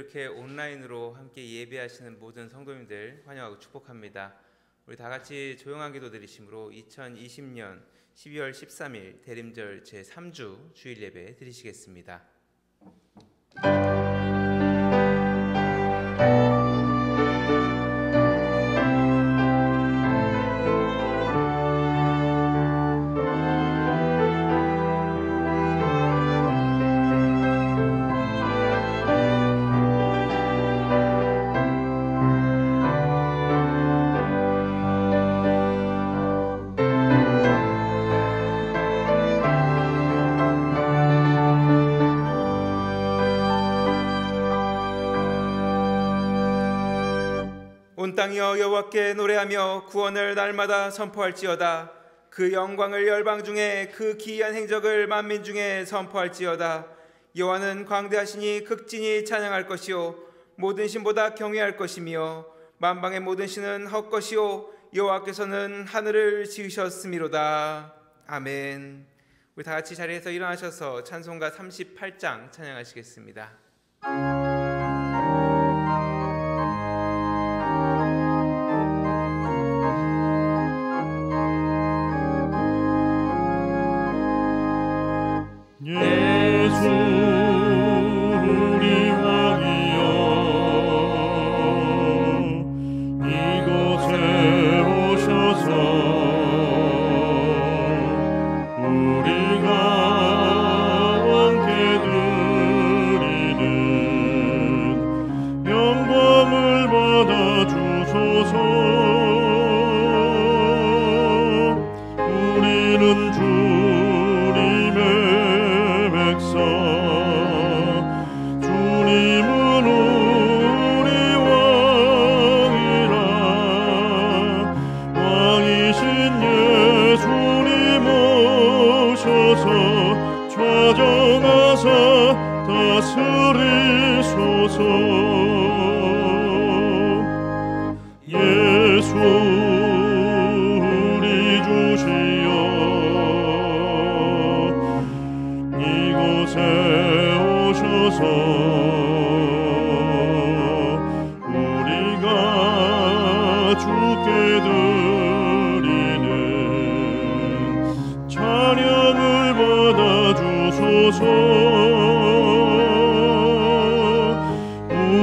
이렇게 온라인으로 함께 예배하시는 모든 성도님들 환영하고 축복합니다. 우리 다 같이 조용한 기도 드리심으로 2020년 12월 13일 대림절 제3주 주일 예배 드리시겠습니다. 온 땅이여 여호와께 노래하며 구원을 날마다 선포할지어다. 그 영광을 열방 중에 그 기이한 행적을 만민 중에 선포할지어다. 여호와는 광대하시니 극진히 찬양할 것이요 모든 신보다 경외할 것이며 만방의 모든 신은 헛것이요 여호와께서는 하늘을 지으셨음이로다. 아멘. 우리 다 같이 자리에서 일어나셔서 찬송가 38장 찬양하시겠습니다.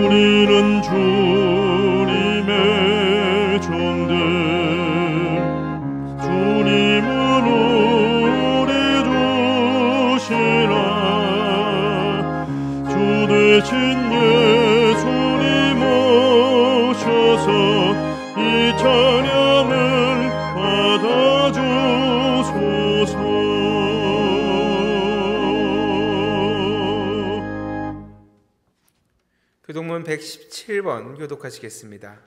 우리는 주님의 종들, 주님은 우리 주시라. 주 되신 예수님 오셔서 이 찬양을 받아주소서. 교독문 117번 교독하시겠습니다.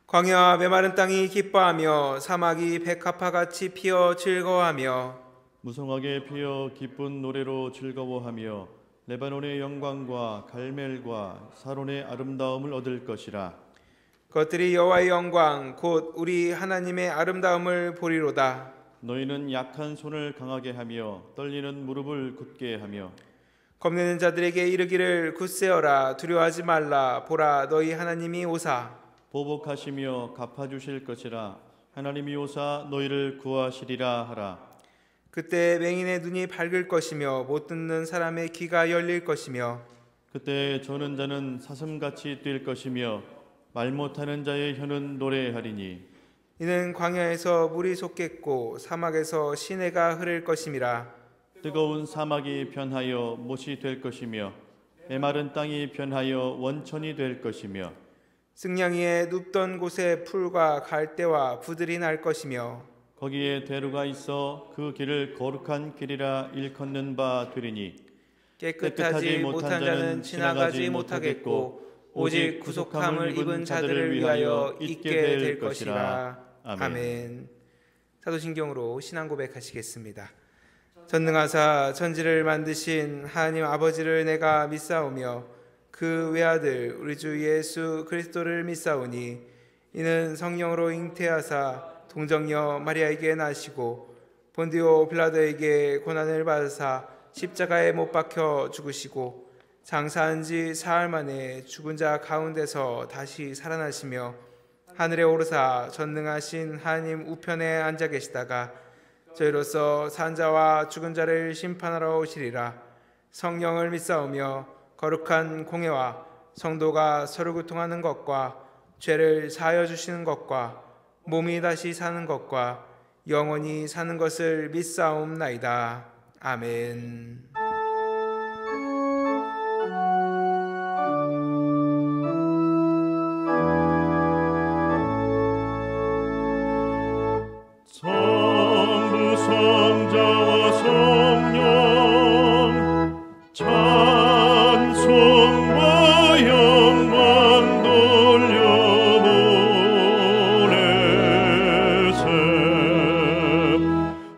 광야와 메마른 땅이 기뻐하며 사막이 백합화같이 피어 즐거워하며 무성하게 피어 기쁜 노래로 즐거워하며 레바논의 영광과 갈멜과 사론의 아름다움을 얻을 것이라. 그것들이 여호와의 영광 곧 우리 하나님의 아름다움을 보리로다. 너희는 약한 손을 강하게 하며 떨리는 무릎을 굳게 하며 겁내는 자들에게 이르기를 굳세어라 두려워하지 말라. 보라 너희 하나님이 오사 보복하시며 갚아주실 것이라. 하나님이 오사 너희를 구하시리라 하라. 그때 맹인의 눈이 밝을 것이며 못 듣는 사람의 귀가 열릴 것이며 그때 저는 자는 사슴같이 뛸 것이며 말 못하는 자의 혀는 노래하리니 이는 광야에서 물이 솟겠고 사막에서 시내가 흐를 것임이라. 뜨거운 사막이 변하여 못이 될 것이며 메마른 땅이 변하여 원천이 될 것이며 승냥이에 눕던 곳에 풀과 갈대와 부들이 날 것이며 거기에 대루가 있어 그 길을 거룩한 길이라 일컫는 바 되리니 깨끗하지 못한 자는 지나가지 못하겠고 오직 구속함을 입은 자들을 위하여 있게 될 것이라. 아멘. 사도신경으로 신앙 고백하시겠습니다. 전능하사 천지를 만드신 하나님 아버지를 내가 믿사오며 그 외아들 우리 주 예수 그리스도를 믿사오니 이는 성령으로 잉태하사 동정녀 마리아에게 나시고 본디오 빌라도에게 고난을 받으사 십자가에 못 박혀 죽으시고 장사한 지 사흘 만에 죽은 자 가운데서 다시 살아나시며 하늘에 오르사 전능하신 하나님 우편에 앉아 계시다가 저희로서 산자와 죽은 자를 심판하러 오시리라. 성령을 믿사오며 거룩한 공예와 성도가 서로 교통하는 것과 죄를 사하여 주시는 것과 몸이 다시 사는 것과 영원히 사는 것을 믿사옵나이다. 아멘. 성부 성자와 성령 찬송과 영광 돌려보내세.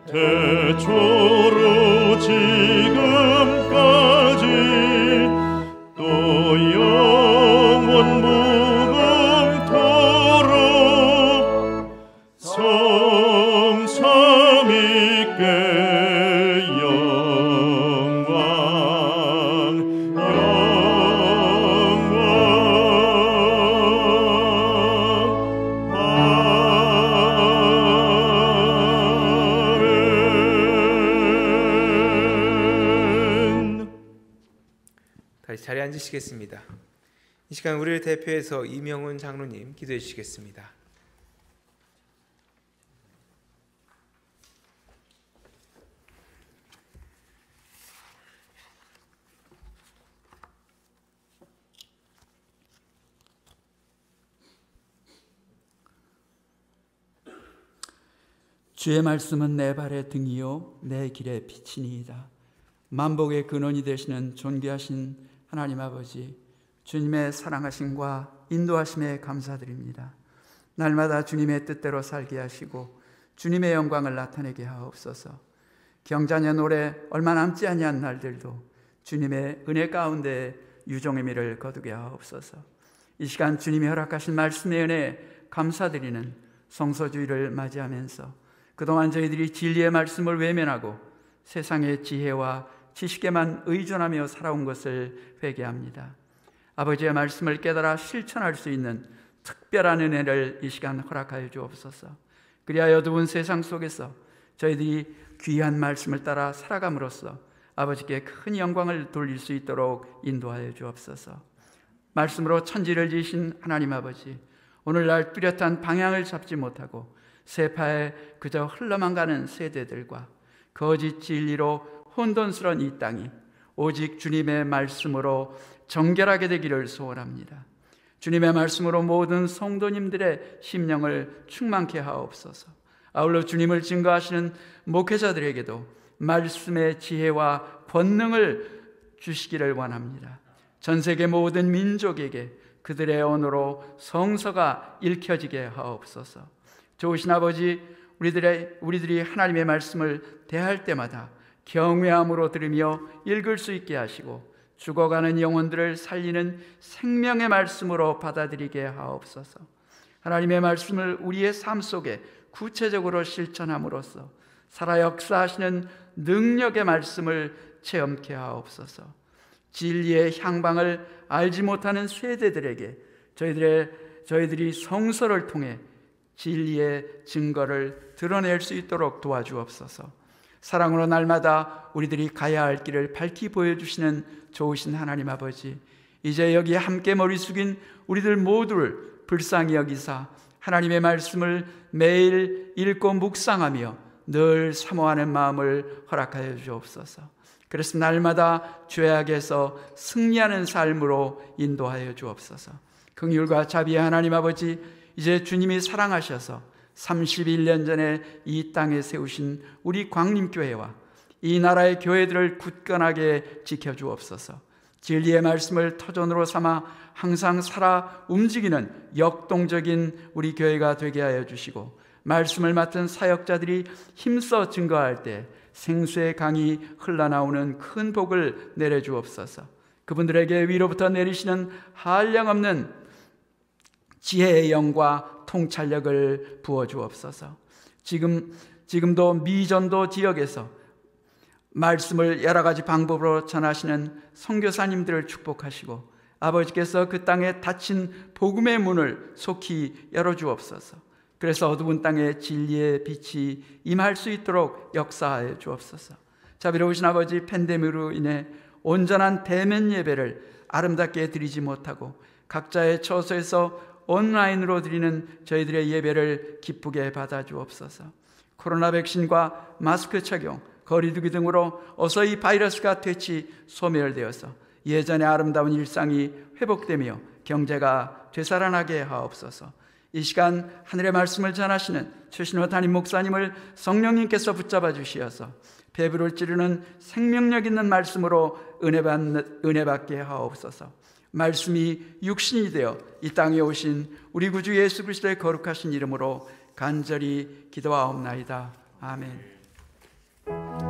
태초로 지금까지 또 영원 무궁토록 성삼위께 영광 아멘. 다시 자리에 앉으시겠습니다. 이 시간 우리를 대표해서 이명훈 장로님 기도해 주시겠습니다. 주의 말씀은 내 발의 등이요 내 길의 빛이니이다. 만복의 근원이 되시는 존귀하신 하나님 아버지, 주님의 사랑하심과 인도하심에 감사드립니다. 날마다 주님의 뜻대로 살게 하시고 주님의 영광을 나타내게 하옵소서. 경자년 올해 얼마 남지 아니한 날들도 주님의 은혜 가운데 유종의 미를 거두게 하옵소서. 이 시간 주님이 허락하신 말씀의 은혜에 감사드리는 성소주의를 맞이하면서 그동안 저희들이 진리의 말씀을 외면하고 세상의 지혜와 지식에만 의존하며 살아온 것을 회개합니다. 아버지의 말씀을 깨달아 실천할 수 있는 특별한 은혜를 이 시간 허락하여 주옵소서. 그리하여 어두운 세상 속에서 저희들이 귀한 말씀을 따라 살아감으로써 아버지께 큰 영광을 돌릴 수 있도록 인도하여 주옵소서. 말씀으로 천지를 지으신 하나님 아버지, 오늘날 뚜렷한 방향을 잡지 못하고 세파에 그저 흘러만 가는 세대들과 거짓 진리로 혼돈스러운 이 땅이 오직 주님의 말씀으로 정결하게 되기를 소원합니다. 주님의 말씀으로 모든 성도님들의 심령을 충만케 하옵소서. 아울러 주님을 증거하시는 목회자들에게도 말씀의 지혜와 권능을 주시기를 원합니다. 전 세계 모든 민족에게 그들의 언어로 성서가 읽혀지게 하옵소서. 좋으신 아버지, 우리들이 하나님의 말씀을 대할 때마다 경외함으로 들으며 읽을 수 있게 하시고 죽어가는 영혼들을 살리는 생명의 말씀으로 받아들이게 하옵소서. 하나님의 말씀을 우리의 삶 속에 구체적으로 실천함으로써 살아 역사하시는 능력의 말씀을 체험케 하옵소서. 진리의 향방을 알지 못하는 세대들에게 저희들이 성서를 통해 진리의 증거를 드러낼 수 있도록 도와주옵소서. 사랑으로 날마다 우리들이 가야 할 길을 밝히 보여주시는 좋으신 하나님 아버지, 이제 여기에 함께 머리 숙인 우리들 모두를 불쌍히 여기사 하나님의 말씀을 매일 읽고 묵상하며 늘 사모하는 마음을 허락하여 주옵소서. 그래서 날마다 죄악에서 승리하는 삶으로 인도하여 주옵소서. 긍휼과 자비의 하나님 아버지, 이제 주님이 사랑하셔서 31년 전에 이 땅에 세우신 우리 광림교회와 이 나라의 교회들을 굳건하게 지켜주옵소서. 진리의 말씀을 터전으로 삼아 항상 살아 움직이는 역동적인 우리 교회가 되게 하여 주시고, 말씀을 맡은 사역자들이 힘써 증거할 때 생수의 강이 흘러나오는 큰 복을 내려주옵소서. 그분들에게 위로부터 내리시는 한량없는 지혜의 영과 통찰력을 부어주옵소서. 지금도 미전도 지역에서 말씀을 여러 가지 방법으로 전하시는 선교사님들을 축복하시고 아버지께서 그 땅에 닫힌 복음의 문을 속히 열어주옵소서. 그래서 어두운 땅에 진리의 빛이 임할 수 있도록 역사하여 주옵소서. 자비로우신 아버지, 팬데믹으로 인해 온전한 대면 예배를 아름답게 드리지 못하고 각자의 처소에서 온라인으로 드리는 저희들의 예배를 기쁘게 받아주옵소서. 코로나 백신과 마스크 착용, 거리두기 등으로 어서 이 바이러스가 퇴치 소멸되어서 예전의 아름다운 일상이 회복되며 경제가 되살아나게 하옵소서. 이 시간 하늘의 말씀을 전하시는 최신호 담임 목사님을 성령님께서 붙잡아 주시어서 배부를 찌르는 생명력 있는 말씀으로 은혜받게 하옵소서. 말씀이 육신이 되어 이 땅에 오신 우리 구주 예수 그리스도의 거룩하신 이름으로 간절히 기도하옵나이다. 아멘. 아멘.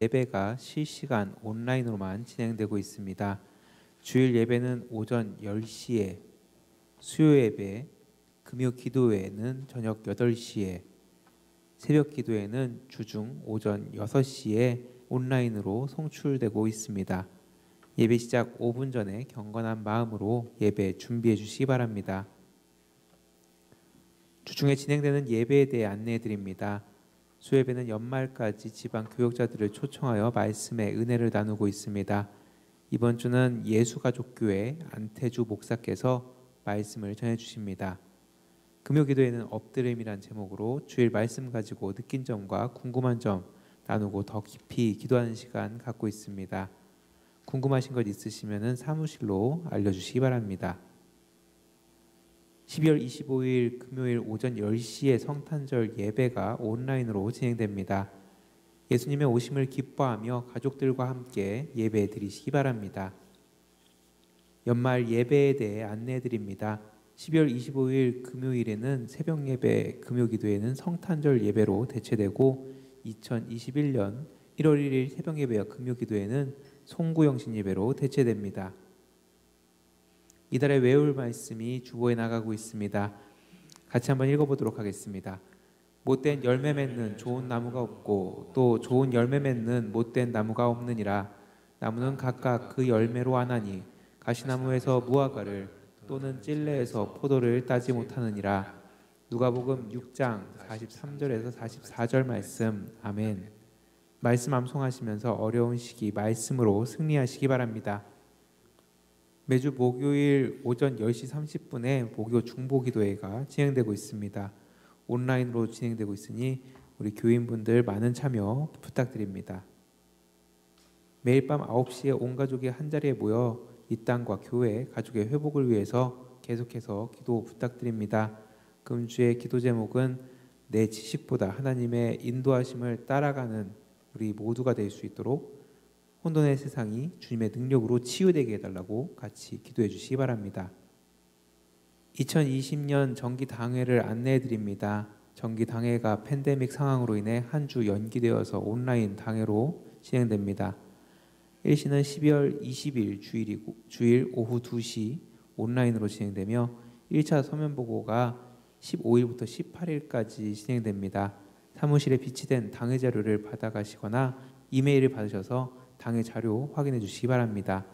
예배가 실시간 온라인으로만 진행되고 있습니다. 주일 예배는 오전 10시에, 수요 예배, 금요 기도회는 저녁 8시에, 새벽 기도회는 주중 오전 6시에 온라인으로 송출되고 있습니다. 예배 시작 5분 전에 경건한 마음으로 예배 준비해 주시기 바랍니다. 주중에 진행되는 예배에 대해 안내해 드립니다. 수예배는 연말까지 지방 교역자들을 초청하여 말씀의 은혜를 나누고 있습니다. 이번 주는 예수가족교회 안태주 목사께서 말씀을 전해 주십니다. 금요 기도에는 엎드림이란 제목으로 주일 말씀 가지고 느낀 점과 궁금한 점 나누고 더 깊이 기도하는 시간 갖고 있습니다. 궁금하신 것 있으시면 사무실로 알려주시기 바랍니다. 12월 25일 금요일 오전 10시에 성탄절 예배가 온라인으로 진행됩니다. 예수님의 오심을 기뻐하며 가족들과 함께 예배 드리시기 바랍니다. 연말 예배에 대해 안내해 드립니다. 12월 25일 금요일에는 새벽 예배, 금요 기도에는 성탄절 예배로 대체되고 2021년 1월 1일 새벽 예배와 금요 기도에는 송구영신 예배로 대체됩니다. 이달의 외울 말씀이 주보에 나가고 있습니다. 같이 한번 읽어보도록 하겠습니다. 못된 열매 맺는 좋은 나무가 없고 또 좋은 열매 맺는 못된 나무가 없느니라. 나무는 각각 그 열매로 아나니 가시나무에서 무화과를 또는 찔레에서 포도를 따지 못하느니라. 누가복음 6장 43절에서 44절 말씀. 아멘. 말씀 암송하시면서 어려운 시기 말씀으로 승리하시기 바랍니다. 매주 목요일 오전 10시 30분에 목요 중보기도회가 진행되고 있습니다. 온라인으로 진행되고 있으니 우리 교인분들 많은 참여 부탁드립니다. 매일 밤 9시에 온 가족이 한자리에 모여 이 땅과 교회, 가족의 회복을 위해서 계속해서 기도 부탁드립니다. 금주의 기도 제목은 내 지식보다 하나님의 인도하심을 따라가는 우리 모두가 될 수 있도록 혼돈의 세상이 주님의 능력으로 치유되게 해달라고 같이 기도해 주시기 바랍니다. 2020년 정기당회를 안내해 드립니다. 정기당회가 팬데믹 상황으로 인해 한 주 연기되어서 온라인 당회로 진행됩니다. 일시는 12월 20일 주일 오후 2시 온라인으로 진행되며 1차 서면보고가 15일부터 18일까지 진행됩니다. 사무실에 비치된 당회 자료를 받아가시거나 이메일을 받으셔서 당회 자료 확인해 주시기 바랍니다.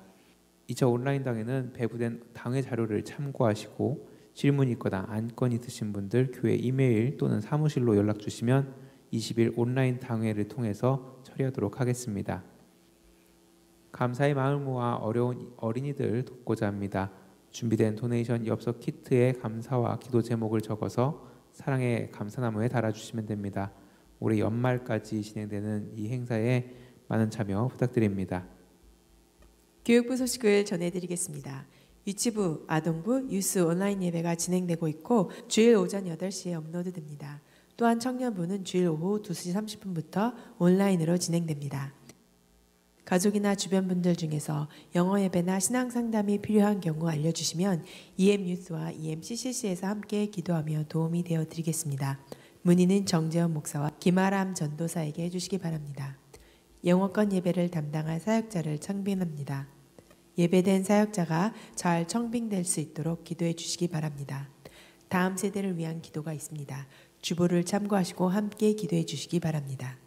2차 온라인 당회는 배부된 당회 자료를 참고하시고 질문이 있거나 안건이 있으신 분들 교회 이메일 또는 사무실로 연락 주시면 20일 온라인 당회를 통해서 처리하도록 하겠습니다. 감사의 마음을 모아 어려운 어린이들 돕고자 합니다. 준비된 도네이션 엽서 키트에 감사와 기도 제목을 적어서 사랑의 감사나무에 달아주시면 됩니다. 올해 연말까지 진행되는 이 행사에 많은 참여 부탁드립니다. 교육부 소식을 전해드리겠습니다. 유치부, 아동부, 유스 온라인 예배가 진행되고 있고 주일 오전 8시에 업로드됩니다. 또한 청년부는 주일 오후 2시 30분부터 온라인으로 진행됩니다. 가족이나 주변 분들 중에서 영어 예배나 신앙 상담이 필요한 경우 알려주시면 EM유스와 EMCCC에서 함께 기도하며 도움이 되어 드리겠습니다. 문의는 정재원 목사와 김아람 전도사에게 해주시기 바랍니다. 영어권 예배를 담당할 사역자를 청빙합니다. 예배된 사역자가 잘 청빙될 수 있도록 기도해 주시기 바랍니다. 다음 세대를 위한 기도가 있습니다. 주보를 참고하시고 함께 기도해 주시기 바랍니다.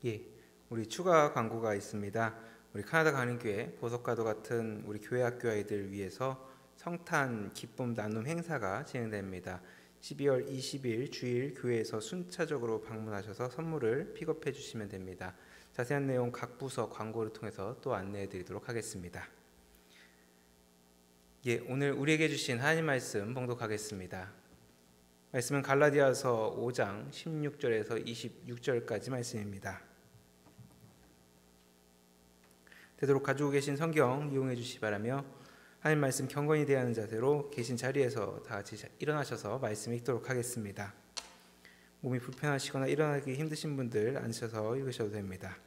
예, 우리 추가 광고가 있습니다. 우리 카나다 가는교회 보석과도 같은 우리 교회 학교 아이들 위해서 성탄 기쁨 나눔 행사가 진행됩니다. 12월 20일 주일 교회에서 순차적으로 방문하셔서 선물을 픽업해 주시면 됩니다. 자세한 내용 각 부서 광고를 통해서 또 안내해 드리도록 하겠습니다. 예, 오늘 우리에게 주신 하나님 말씀 봉독하겠습니다. 말씀은 갈라디아서 5장 16절에서 26절까지 말씀입니다. 되도록 가지고 계신 성경 이용해 주시기 바라며 하나님 말씀 경건히 대하는 자세로 계신 자리에서 다 같이 일어나셔서 말씀 읽도록 하겠습니다. 몸이 불편하시거나 일어나기 힘드신 분들 앉으셔서 읽으셔도 됩니다.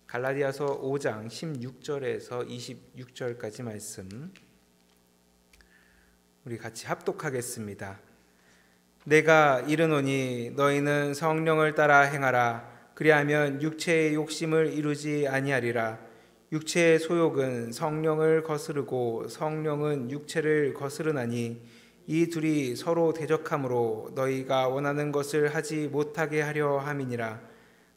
갈라디아서 5장 16절에서 26절까지 말씀 우리 같이 합독하겠습니다. 내가 이르노니 너희는 성령을 따라 행하라. 그리하면 육체의 욕심을 이루지 아니하리라. 육체의 소욕은 성령을 거스르고 성령은 육체를 거스르나니 이 둘이 서로 대적하므로 너희가 원하는 것을 하지 못하게 하려 함이니라.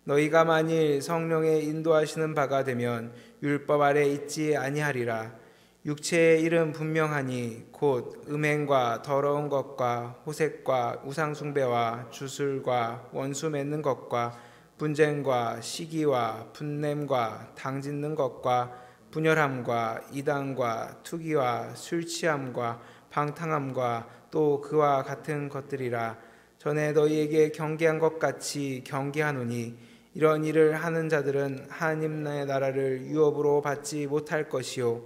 너희가 만일 성령의 인도하시는 바가 되면 율법 아래 있지 아니하리라. 육체의 일은 분명하니 곧 음행과 더러운 것과 호색과 우상숭배와 주술과 원수 맺는 것과 분쟁과 시기와 분냄과 당짓는 것과 분열함과 이단과 투기와 술취함과 방탕함과 또 그와 같은 것들이라. 전에 너희에게 경계한 것 같이 경계하노니 이런 일을 하는 자들은 하나님의 나라를 유업으로 받지 못할 것이요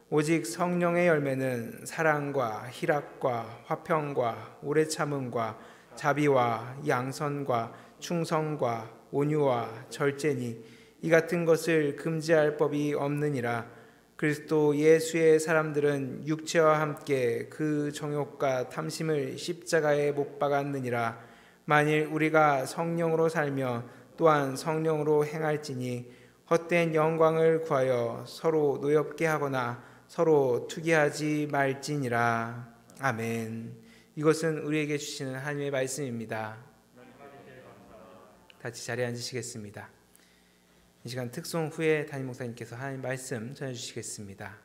오직 성령의 열매는 사랑과 희락과 화평과 오래 참음과 자비와 양선과 충성과 온유와 절제니 이 같은 것을 금지할 법이 없느니라. 그리스도 예수의 사람들은 육체와 함께 그 정욕과 탐심을 십자가에 못 박았느니라. 만일 우리가 성령으로 살며 또한 성령으로 행할지니 헛된 영광을 구하여 서로 노엽게 하거나 서로 투기하지 말지니라. 아멘. 이것은 우리에게 주시는 하나님의 말씀입니다. 같이 자리에 앉으시겠습니다. 이 시간 특송 후에 담임 목사님께서 하나님 말씀 전해주시겠습니다.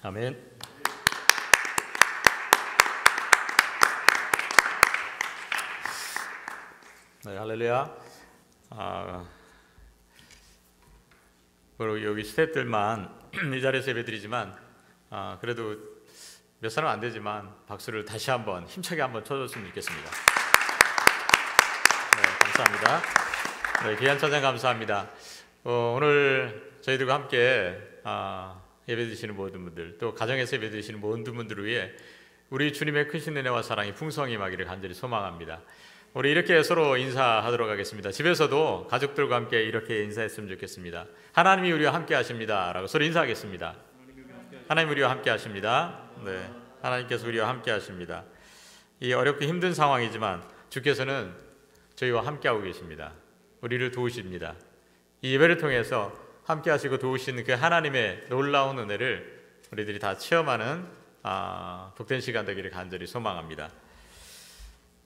아멘. 네, 할렐루야. 그리고 여기 스태프들만 이 자리에서 예배드리지만 그래도 몇 사람 안 되지만 박수를 다시 한번 힘차게 한번 쳐줬으면 좋겠습니다. 네, 감사합니다. 네, 귀한 찬양 감사합니다. 오늘 저희들과 함께 예배 드리시는 모든 분들, 또 가정에서 예배 드리시는 모든 분들을 위해 우리 주님의 크신 은혜와 사랑이 풍성히 임하기를 간절히 소망합니다. 우리 이렇게 서로 인사하도록 하겠습니다. 집에서도 가족들과 함께 이렇게 인사했으면 좋겠습니다. 하나님이 우리와 함께 하십니다 라고 서로 인사하겠습니다. 하나님 우리와 함께 하십니다. 네, 하나님께서 우리와 함께 하십니다. 이 어렵고 힘든 상황이지만 주께서는 저희와 함께 하고 계십니다. 우리를 도우십니다. 이 예배를 통해서 함께 하시고 도우시는 그 하나님의 놀라운 은혜를 우리들이 다 체험하는 복된 시간 되기를 간절히 소망합니다.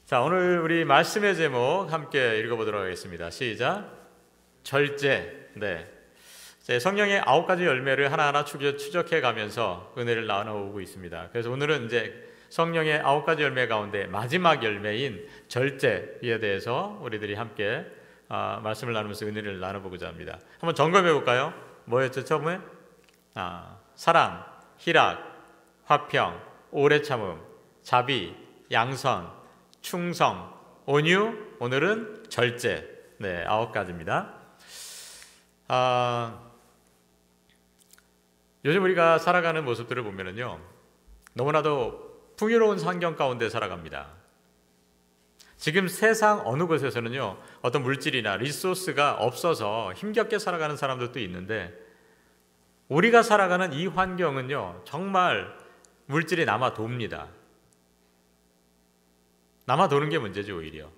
자, 오늘 우리 말씀의 제목 함께 읽어보도록 하겠습니다. 시작. 절제. 네. 성령의 9가지 열매를 하나하나 추적해 가면서 은혜를 나눠오고 있습니다. 그래서 오늘은 이제 성령의 9가지 열매 가운데 마지막 열매인 절제에 대해서 우리들이 함께 말씀을 나누면서 은혜를 나눠보고자 합니다. 한번 점검해 볼까요? 뭐였죠? 처음에 사랑, 희락, 화평, 오래 참음, 자비, 양선, 충성, 온유, 오늘은 절제. 네, 9가지입니다. 요즘 우리가 살아가는 모습들을 보면은요, 너무나도 풍요로운 환경 가운데 살아갑니다. 지금 세상 어느 곳에서는요, 어떤 물질이나 리소스가 없어서 힘겹게 살아가는 사람들도 있는데, 우리가 살아가는 이 환경은요, 정말 물질이 남아 돕니다. 남아 도는 게 문제죠, 오히려.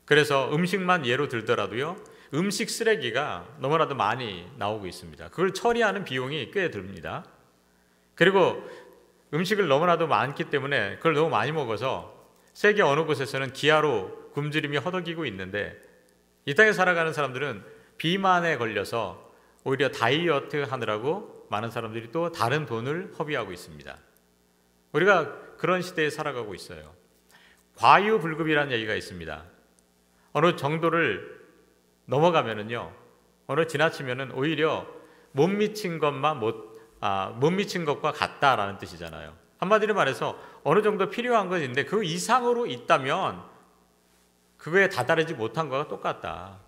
그래서 음식만 예로 들더라도요, 음식 쓰레기가 너무나도 많이 나오고 있습니다. 그걸 처리하는 비용이 꽤 듭니다. 그리고 음식을 너무나도 많기 때문에 그걸 너무 많이 먹어서 세계 어느 곳에서는 기아로 굶주림이 허덕이고 있는데, 이 땅에 살아가는 사람들은 비만에 걸려서 오히려 다이어트 하느라고 많은 사람들이 또 다른 돈을 허비하고 있습니다. 우리가 그런 시대에 살아가고 있어요. 과유불급이라는 얘기가 있습니다. 어느 정도를 넘어가면은요, 어느 지나치면은 오히려 못 미친 것과 같다라는 뜻이잖아요. 한마디로 말해서 어느 정도 필요한 건 있는데 그 이상으로 있다면 그거에 다다르지 못한 거와 똑같다.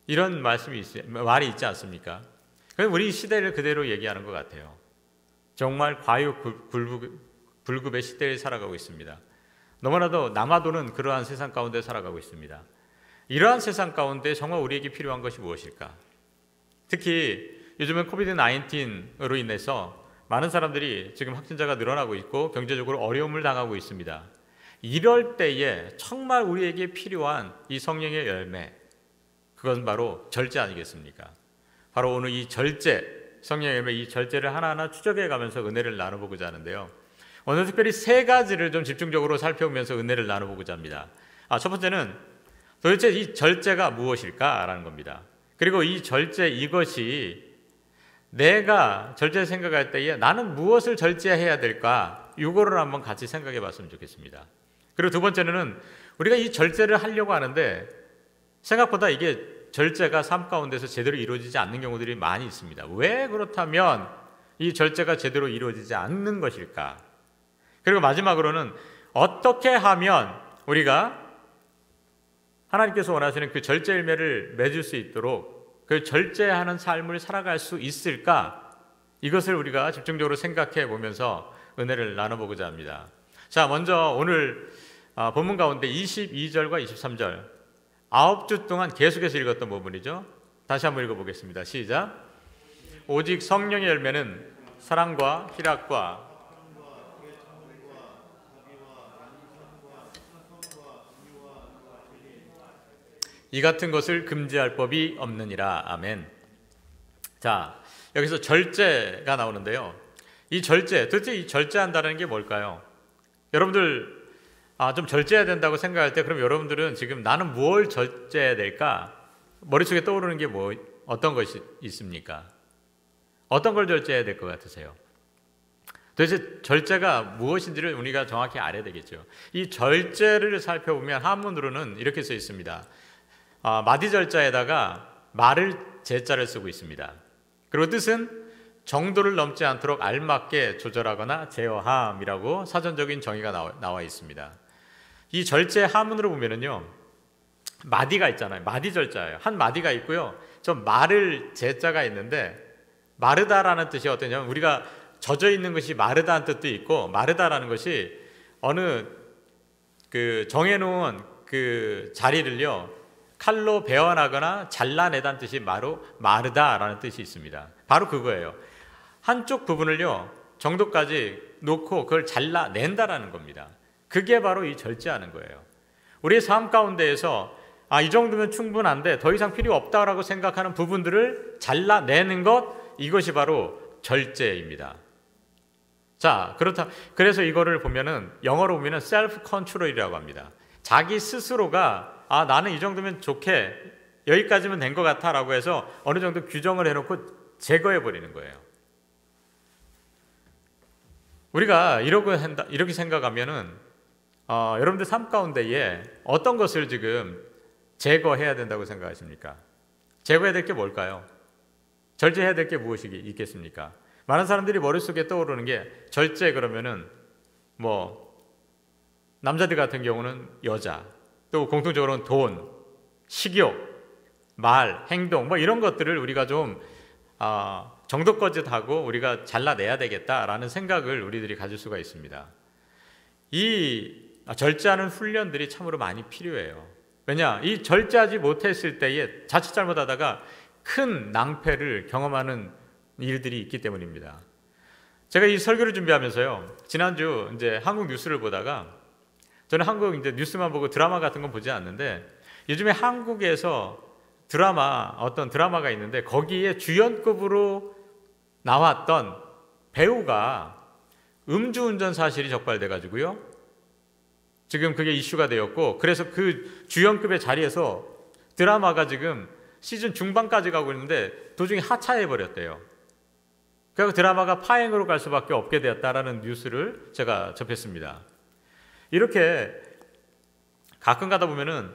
이런 말이 있지 않습니까? 우리 시대를 그대로 얘기하는 것 같아요. 정말 과유불급의 시대에 살아가고 있습니다. 너무나도 남아도는 그러한 세상 가운데 살아가고 있습니다. 이러한 세상 가운데 정말 우리에게 필요한 것이 무엇일까? 특히 요즘은 코비드-19으로 인해서 많은 사람들이 지금 확진자가 늘어나고 있고 경제적으로 어려움을 당하고 있습니다. 이럴 때에 정말 우리에게 필요한 이 성령의 열매, 그건 바로 절제 아니겠습니까? 바로 오늘 이 절제, 성령의 열매, 이 절제를 하나하나 추적해 가면서 은혜를 나눠보고자 하는데요. 오늘 특별히 3가지를 좀 집중적으로 살펴보면서 은혜를 나눠보고자 합니다. 첫 번째는 도대체 이 절제가 무엇일까라는 겁니다. 그리고 이 절제, 이것이 내가 절제 생각할 때에 나는 무엇을 절제해야 될까? 이거를 한번 같이 생각해 봤으면 좋겠습니다. 그리고 두 번째는 우리가 이 절제를 하려고 하는데 생각보다 이게 절제가 삶 가운데서 제대로 이루어지지 않는 경우들이 많이 있습니다. 왜 그렇다면 이 절제가 제대로 이루어지지 않는 것일까? 그리고 마지막으로는 어떻게 하면 우리가 하나님께서 원하시는 그 절제 열매를 맺을 수 있도록 그 절제하는 삶을 살아갈 수 있을까? 이것을 우리가 집중적으로 생각해 보면서 은혜를 나눠보고자 합니다. 자, 먼저 오늘 본문 가운데 22절과 23절 9주 동안 계속해서 읽었던 부분이죠. 다시 한번 읽어보겠습니다. 시작. 오직 성령의 열매는 사랑과 희락과 이 같은 것을 금지할 법이 없느니라. 아멘. 자, 여기서 절제가 나오는데요. 이 절제, 도대체 이 절제한다는 게 뭘까요? 여러분들 좀 절제해야 된다고 생각할 때 그럼 여러분들은 지금 나는 뭘 절제해야 될까? 머릿속에 떠오르는 게 어떤 것이 있습니까? 어떤 걸 절제해야 될 것 같으세요? 도대체 절제가 무엇인지를 우리가 정확히 알아야 되겠죠. 이 절제를 살펴보면 한문으로는 이렇게 써 있습니다. 마디절자에다가 말을 제자를 쓰고 있습니다. 그리고 뜻은 정도를 넘지 않도록 알맞게 조절하거나 제어함이라고 사전적인 정의가 나와 있습니다. 이 절제 하문으로 보면은요, 마디가 있잖아요. 마디절자예요. 한 마디가 있고요. 저 말을 제자가 있는데 마르다라는 뜻이 어떠냐면 우리가 젖어 있는 것이 마르다는 뜻도 있고 마르다라는 것이 어느 그 정해놓은 그 자리를요 칼로 베어나거나 잘라내다는 뜻이 바로 마르다라는 뜻이 있습니다. 바로 그거예요. 한쪽 부분을요 정도까지 놓고 그걸 잘라낸다라는 겁니다. 그게 바로 이 절제하는 거예요. 우리의 삶 가운데에서 이 정도면 충분한데 더 이상 필요 없다라고 생각하는 부분들을 잘라내는 것, 이것이 바로 절제입니다. 자, 그래서 이거를 보면은 영어로 보면은 셀프 컨트롤이라고 합니다. 자기 스스로가 나는 이 정도면 좋게 여기까지면 된 것 같아라고 해서 어느 정도 규정을 해놓고 제거해 버리는 거예요. 우리가 이렇게 생각하면은 여러분들 삶 가운데에 어떤 것을 지금 제거해야 된다고 생각하십니까? 제거해야 될 게 뭘까요? 절제해야 될 게 무엇이 있겠습니까? 많은 사람들이 머릿속에 떠오르는 게 절제 그러면은 남자들 같은 경우는 여자, 또 공통적으로는 돈, 식욕, 말, 행동 이런 것들을 우리가 좀 정도껏하고 우리가 잘라내야 되겠다라는 생각을 우리들이 가질 수가 있습니다. 이 절제하는 훈련들이 참으로 많이 필요해요. 왜냐? 이 절제하지 못했을 때에 자칫 잘못하다가 큰 낭패를 경험하는 일들이 있기 때문입니다. 제가 이 설교를 준비하면서요, 지난주 이제 한국 뉴스를 보다가 저는 한국 이제 뉴스만 보고 드라마 같은 건 보지 않는데 요즘에 한국에서 어떤 드라마가 있는데 거기에 주연급으로 나왔던 배우가 음주운전 사실이 적발돼 가지고요. 지금 그게 이슈가 되었고 그래서 그 주연급의 자리에서 드라마가 지금 시즌 중반까지 가고 있는데 도중에 하차해 버렸대요. 그래서 드라마가 파행으로 갈 수밖에 없게 되었다라는 뉴스를 제가 접했습니다. 이렇게 가끔 가다 보면은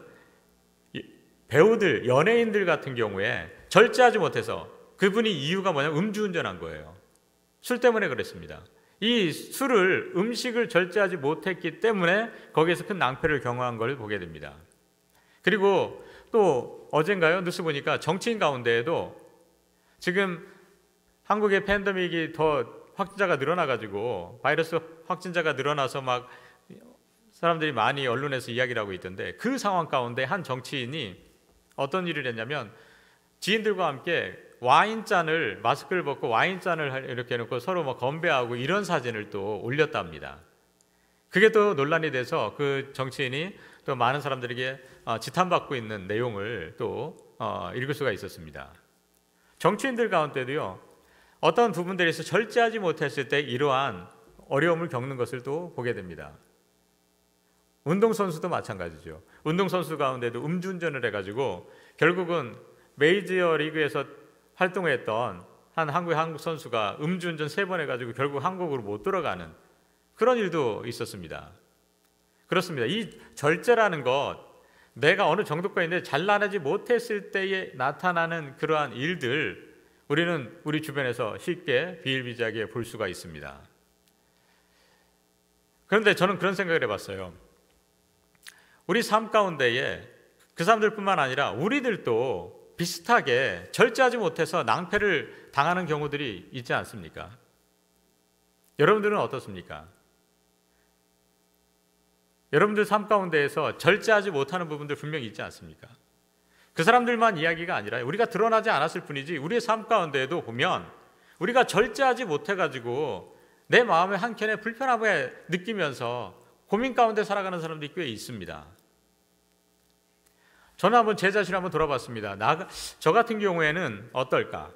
배우들, 연예인들 같은 경우에 절제하지 못해서 그분이 이유가 뭐냐면 음주운전한 거예요. 술 때문에 그랬습니다. 이 음식을 절제하지 못했기 때문에 거기에서 큰 낭패를 경험한 걸 보게 됩니다. 그리고 또 어젠가요? 뉴스 보니까 정치인 가운데에도 지금 한국의 팬데믹이 더 확진자가 늘어나가지고 바이러스 확진자가 늘어나서 막 사람들이 많이 언론에서 이야기를 하고 있던데 그 상황 가운데 한 정치인이 어떤 일을 했냐면 지인들과 함께 와인잔을 마스크를 벗고 와인잔을 이렇게 해놓고 서로 건배하고 이런 사진을 또 올렸답니다. 그게 또 논란이 돼서 그 정치인이 또 많은 사람들에게 지탄받고 있는 내용을 또 읽을 수가 있었습니다. 정치인들 가운데도요 어떤 부분들에서 절제하지 못했을 때 이러한 어려움을 겪는 것을 또 보게 됩니다. 운동선수도 마찬가지죠. 운동선수 가운데도 음주운전을 해가지고 결국은 메이저 리그에서 활동했던 한국 선수가 음주운전 3번 해가지고 결국 한국으로 못 돌아가는 그런 일도 있었습니다. 그렇습니다. 이 절제라는 것, 내가 어느 정도까지 있는데 잘라내지 못했을 때에 나타나는 그러한 일들, 우리는 우리 주변에서 쉽게 비일비재하게 볼 수가 있습니다. 그런데 저는 그런 생각을 해봤어요. 우리 삶 가운데에 그 사람들뿐만 아니라 우리들도 비슷하게 절제하지 못해서 낭패를 당하는 경우들이 있지 않습니까? 여러분들은 어떻습니까? 여러분들 삶 가운데에서 절제하지 못하는 부분들 분명히 있지 않습니까? 그 사람들만 이야기가 아니라 우리가 드러나지 않았을 뿐이지 우리의 삶 가운데에도 보면 우리가 절제하지 못해가지고 내 마음의 한켠에 불편함을 느끼면서 고민 가운데 살아가는 사람들이 꽤 있습니다. 저는 한번 제 자신을 한번 돌아봤습니다. 저 같은 경우에는 어떨까?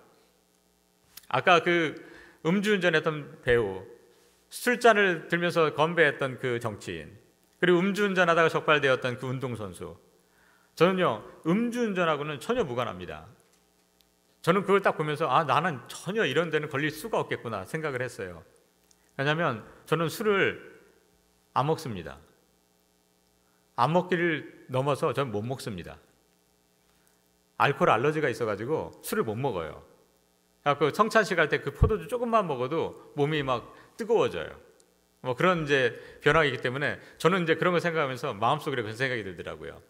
아까 그 음주운전했던 배우, 술잔을 들면서 건배했던 그 정치인, 그리고 음주운전하다가 적발되었던 그 운동선수. 저는요, 음주운전하고는 전혀 무관합니다. 저는 그걸 딱 보면서 나는 전혀 이런 데는 걸릴 수가 없겠구나 생각을 했어요. 왜냐하면 저는 술을 안 먹습니다. 안 먹기를 넘어서 저는 못 먹습니다. 알코올 알러지가 있어가지고 술을 못 먹어요. 그 성찬식 할 때 그 포도주 조금만 먹어도 몸이 막 뜨거워져요. 그런 이제 변화가 있기 때문에 저는 이제 그런 걸 생각하면서 마음속에 그런 생각이 들더라고요.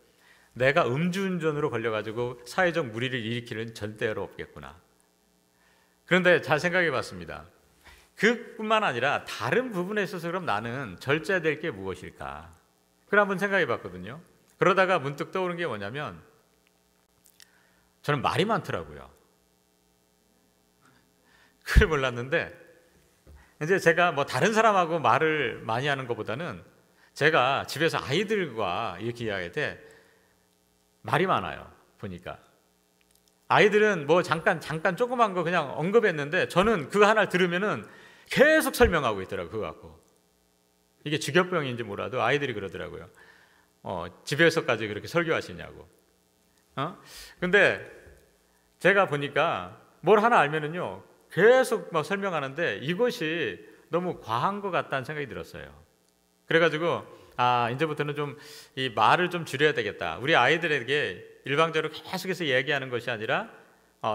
내가 음주운전으로 걸려가지고 사회적 물의를 일으키는 절대로 없겠구나. 그런데 잘 생각해 봤습니다. 그뿐만 아니라 다른 부분에 있어서 그럼 나는 절제될 게 무엇일까? 그걸 한번 생각해 봤거든요. 그러다가 문득 떠오른 게 뭐냐면 저는 말이 많더라고요. 그걸 몰랐는데 이제 제가 뭐 다른 사람하고 말을 많이 하는 것보다는 제가 집에서 아이들과 이렇게 이야기할 때 말이 많아요. 보니까 아이들은 뭐 잠깐 조그만 거 그냥 언급했는데 저는 그거 하나를 들으면은 계속 설명하고 있더라고요. 그거 갖고 이게 주겹병인지 몰라도 아이들이 그러더라고요. 집에서까지 그렇게 설교하시냐고. 근데 제가 보니까 뭘 하나 알면은요 계속 막 설명하는데 이것이 너무 과한 것 같다는 생각이 들었어요. 그래가지고 이제부터는 좀 이 말을 좀 줄여야 되겠다. 우리 아이들에게 일방적으로 계속해서 얘기하는 것이 아니라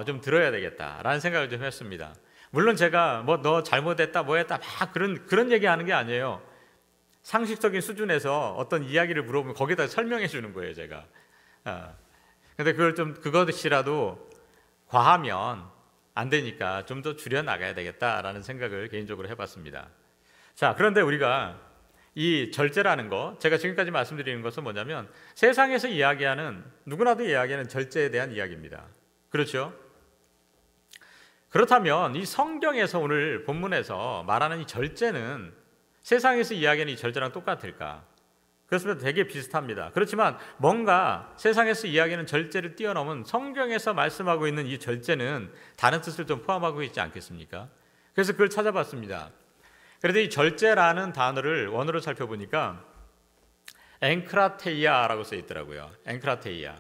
좀 들어야 되겠다라는 생각을 좀 했습니다. 물론 제가 뭐 너 잘못했다 뭐했다 막 그런 얘기하는 게 아니에요. 상식적인 수준에서 어떤 이야기를 물어보면 거기다 설명해 주는 거예요, 제가. 근데 그걸 좀 그것이라도 과하면 안 되니까 좀 더 줄여 나가야 되겠다라는 생각을 개인적으로 해봤습니다. 자, 그런데 우리가 이 절제라는 거, 제가 지금까지 말씀드리는 것은 뭐냐면 세상에서 누구나도 이야기하는 절제에 대한 이야기입니다. 그렇죠? 그렇다면 이 성경에서 오늘 본문에서 말하는 이 절제는 세상에서 이야기하는 이 절제랑 똑같을까? 그렇습니다. 되게 비슷합니다. 그렇지만 뭔가 세상에서 이야기하는 절제를 뛰어넘은 성경에서 말씀하고 있는 이 절제는 다른 뜻을 좀 포함하고 있지 않겠습니까? 그래서 그걸 찾아봤습니다. 그런데 이 절제라는 단어를 원어로 살펴보니까 앵크라테이아라고 써 있더라고요. 앵크라테이아.